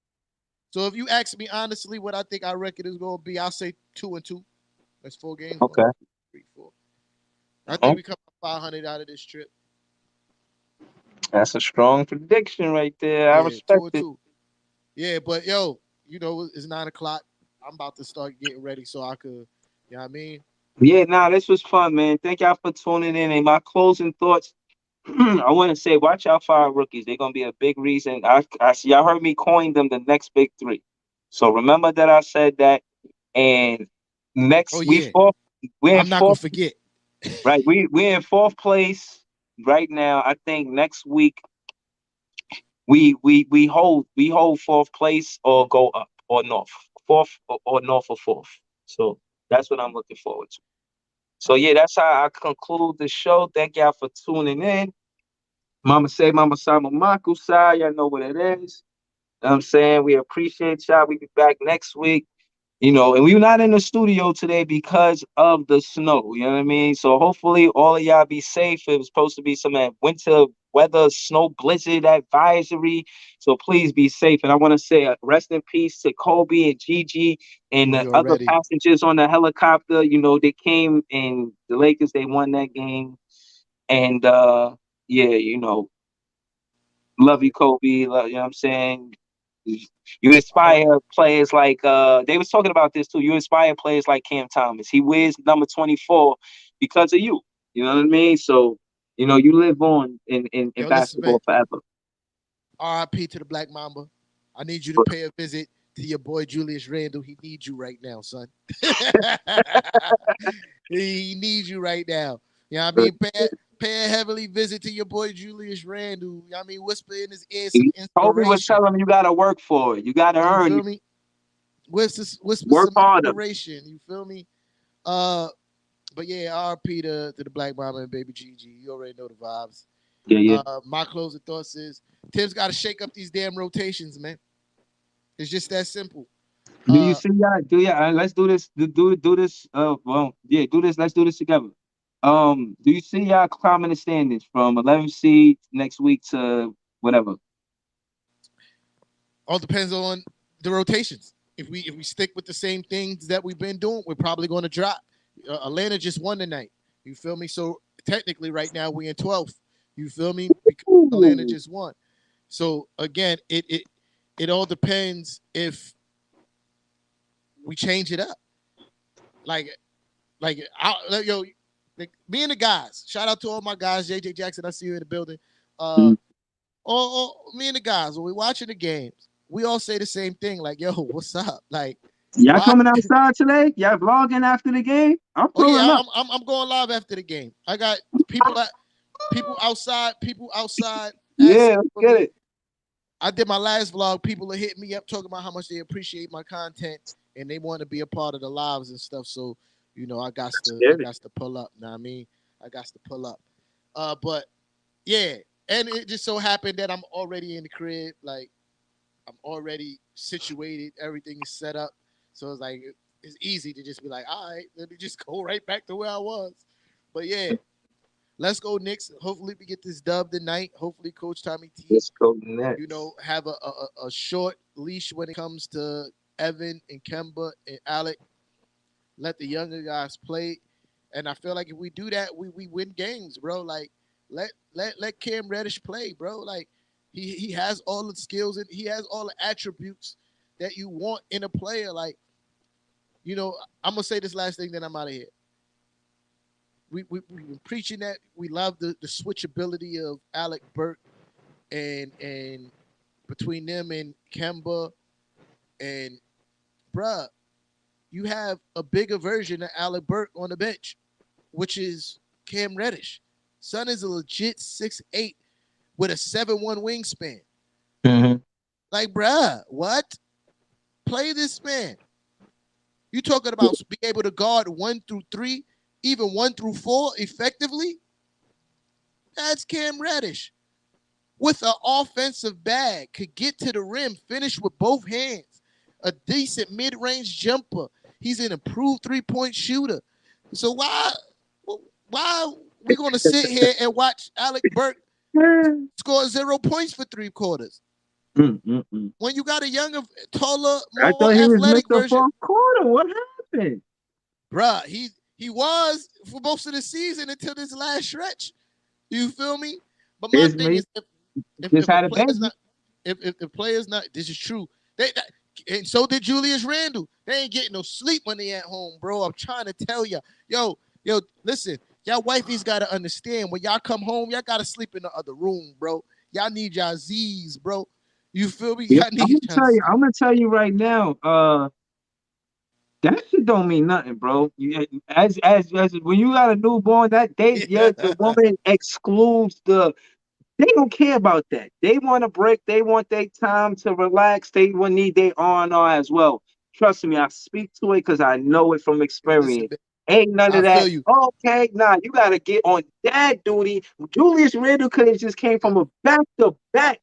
So if you ask me honestly what I think our record is gonna be, I'll say 2-2. That's 4 games. One, Okay. two, three, four. I think Oh, we come 500 out of this trip. that's a strong prediction right there. I Yeah, two respect and it. two. Yeah, but yo, it's 9 o'clock. I'm about to start getting ready so I could, you know what I mean? Yeah, nah, this was fun, man. Thank y'all for tuning in. And my closing thoughts, I want to say, watch out for our rookies. They're gonna be a big reason. I see y'all heard me coin them the next big three. So remember that I said that. And Oh next yeah, we're in I'm not gonna fourth, forget. right? We're in fourth place right now. I think next week we hold fourth place or go up or north. Fourth or north or fourth. So that's what I'm looking forward to. So yeah, that's how I conclude the show. Thank y'all for tuning in. Mama say, Mama Sama Maku Sai, y'all know what it is. Know what I'm saying? We appreciate y'all. We be back next week. And we're not in the studio today because of the snow. You know what I mean? So hopefully all of y'all be safe. It was supposed to be some winter weather, snow blizzard advisory. So please be safe. And I want to say rest in peace to Kobe and Gigi and the You other already. passengers on the helicopter. They came and the Lakers, they won that game. And yeah, love you, Kobe. Love, you know what I'm saying? You Oh, inspire players like they was talking about this too. You inspire players like Cam Thomas. He wears number 24 because of you. You know what I mean? So, you live on in yo, listen, man. basketball forever. RIP to the Black Mamba. I need you to pay a visit to your boy Julius Randle. He needs you right now, son. He needs you right now. You know what I But mean? Pay a heavily visit to your boy Julius Randle. You know what I mean? Whisper in his ear some Kobe was inspiration. telling him you gotta work for it. You gotta You earn feel it. me? Whisper Work some harder. inspiration. You feel me? Uh, but yeah, RP to the Black Mama and Baby Gigi. You already know the vibes. Yeah, yeah. My closing thoughts is Tim's got to shake up these damn rotations, man. It's just that simple. Do you Uh, see that? Let's do this. Do this. Well, yeah, do this. Let's do this together. Do you see y'all climbing the standings from 11 seed next week to whatever? all depends on the rotations. If we stick with the same things that we've been doing, we're probably going to drop. Atlanta just won tonight. You feel me? So technically, right now we're in 12th. You feel me? Because Atlanta just won. So again, it all depends if we change it up. Like yo, me and the guys. Shout out to all my guys. JJ Jackson, I see you in the building. Me and the guys, when we watching the games, we all say the same thing. Like, yo, what's up? Like, y'all why? coming outside today? Y'all vlogging after the game? I'm pulling up. I'm going live after the game. I got people outside. Yeah, let's get it. I did my last vlog. People are hitting me up talking about how much they appreciate my content and they want to be a part of the lives and stuff. So, I got to pull up. Know what I mean? I got to pull up. But yeah, and it just so happened that I'm already in the crib. Like, I'm already situated. Everything is set up. So it's like it's easy to just be like, all right, let me just go right back to where I was. But yeah, let's go Knicks. Hopefully we get this dub tonight. Hopefully Coach Tommy T, let's go Knicks. Have a short leash when it comes to Evan and Kemba and Alec. Let the younger guys play. And I feel like if we do that, we win games, bro. Like let Cam Reddish play, bro. Like he has all the skills and he has all the attributes that you want in a player. Like, I'm gonna say this last thing, then I'm out of here. We've been preaching that we love the switchability of Alec Burke and between them and Kemba and bruh, you have a bigger version of Alec Burke on the bench, which is Cam Reddish. Son is a legit 6'8" with a 7'1" wingspan. Mm-hmm. Like, bruh, what? Play this man. You talking about being able to guard 1 through 3, even 1 through 4 effectively? That's Cam Reddish. With an offensive bag, could get to the rim, finish with both hands, a decent mid-range jumper. He's an improved three-point shooter. So why are we going to sit here and watch Alec Burke score 0 points for 3 quarters? When you got a younger, taller, more I thought he was athletic Mr. version. Fourth Quarter. What happened? Bruh, he was for most of the season until this last stretch. You feel me? But my thing is, if the player's not, this is true. And so did Julius Randle. They ain't getting no sleep when they at home, bro. I'm trying to tell you. Yo, listen, y'all wifeys got to understand when y'all come home, y'all got to sleep in the other room, bro. Y'all need y'all Z's, bro. You feel me? I'm gonna tell you right now. That shit don't mean nothing, bro. As when you got a newborn, the woman excludes the. They don't care about that. They want a break. They want their time to relax. They will need their R&R as well. Trust me, I speak to it because I know it from experience. Ain't none of that. Okay, nah, you gotta get on dad duty. Julius Randle could have just came from a back-to-back.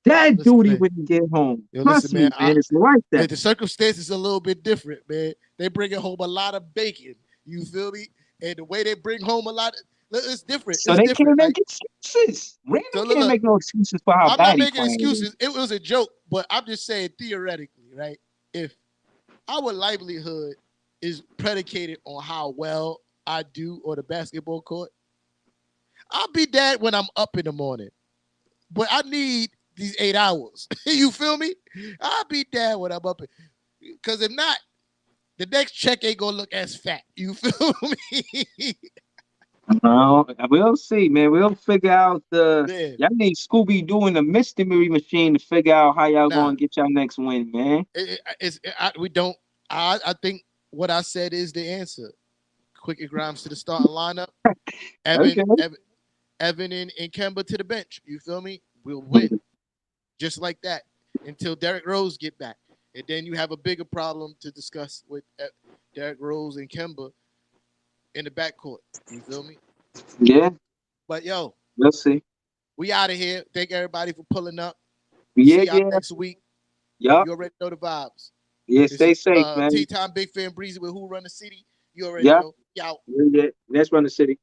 That duty when you get home. Trust me, man, it's like that. The circumstances are a little bit different, man. They bringing home a lot of bacon. You feel me? And the way they bring home a lot of it's different. So they can't make excuses. Randall can't make no excuses for how bad he's playing. I'm not making excuses. It was a joke, but I'm just saying theoretically, right? If our livelihood is predicated on how well I do on the basketball court, I'll be dead when I'm up in the morning. But I need these 8 hours. You feel me? I'll be dead when I'm up. Because if not, the next check ain't going to look as fat. You feel me? We'll see, man. We'll figure out y'all need Scooby-Doo and the mystery machine to figure out how y'all going to get y'all next win, man. I think what I said is the answer. Quick and Grimes to the starting lineup. Evan and Kemba to the bench. You feel me? We'll win. Just like that until Derrick Rose get back. And then you have a bigger problem to discuss with Derrick Rose and Kemba in the backcourt. You feel me? Yeah. But yo, we'll see. We out of here. Thank everybody for pulling up. See y'all next week. Yep. You already know the vibes. Yeah, stay safe, man. T-Time Big Fan Breezy with Who Run the City. You already know. Y'all. Yeah. Let's run the city.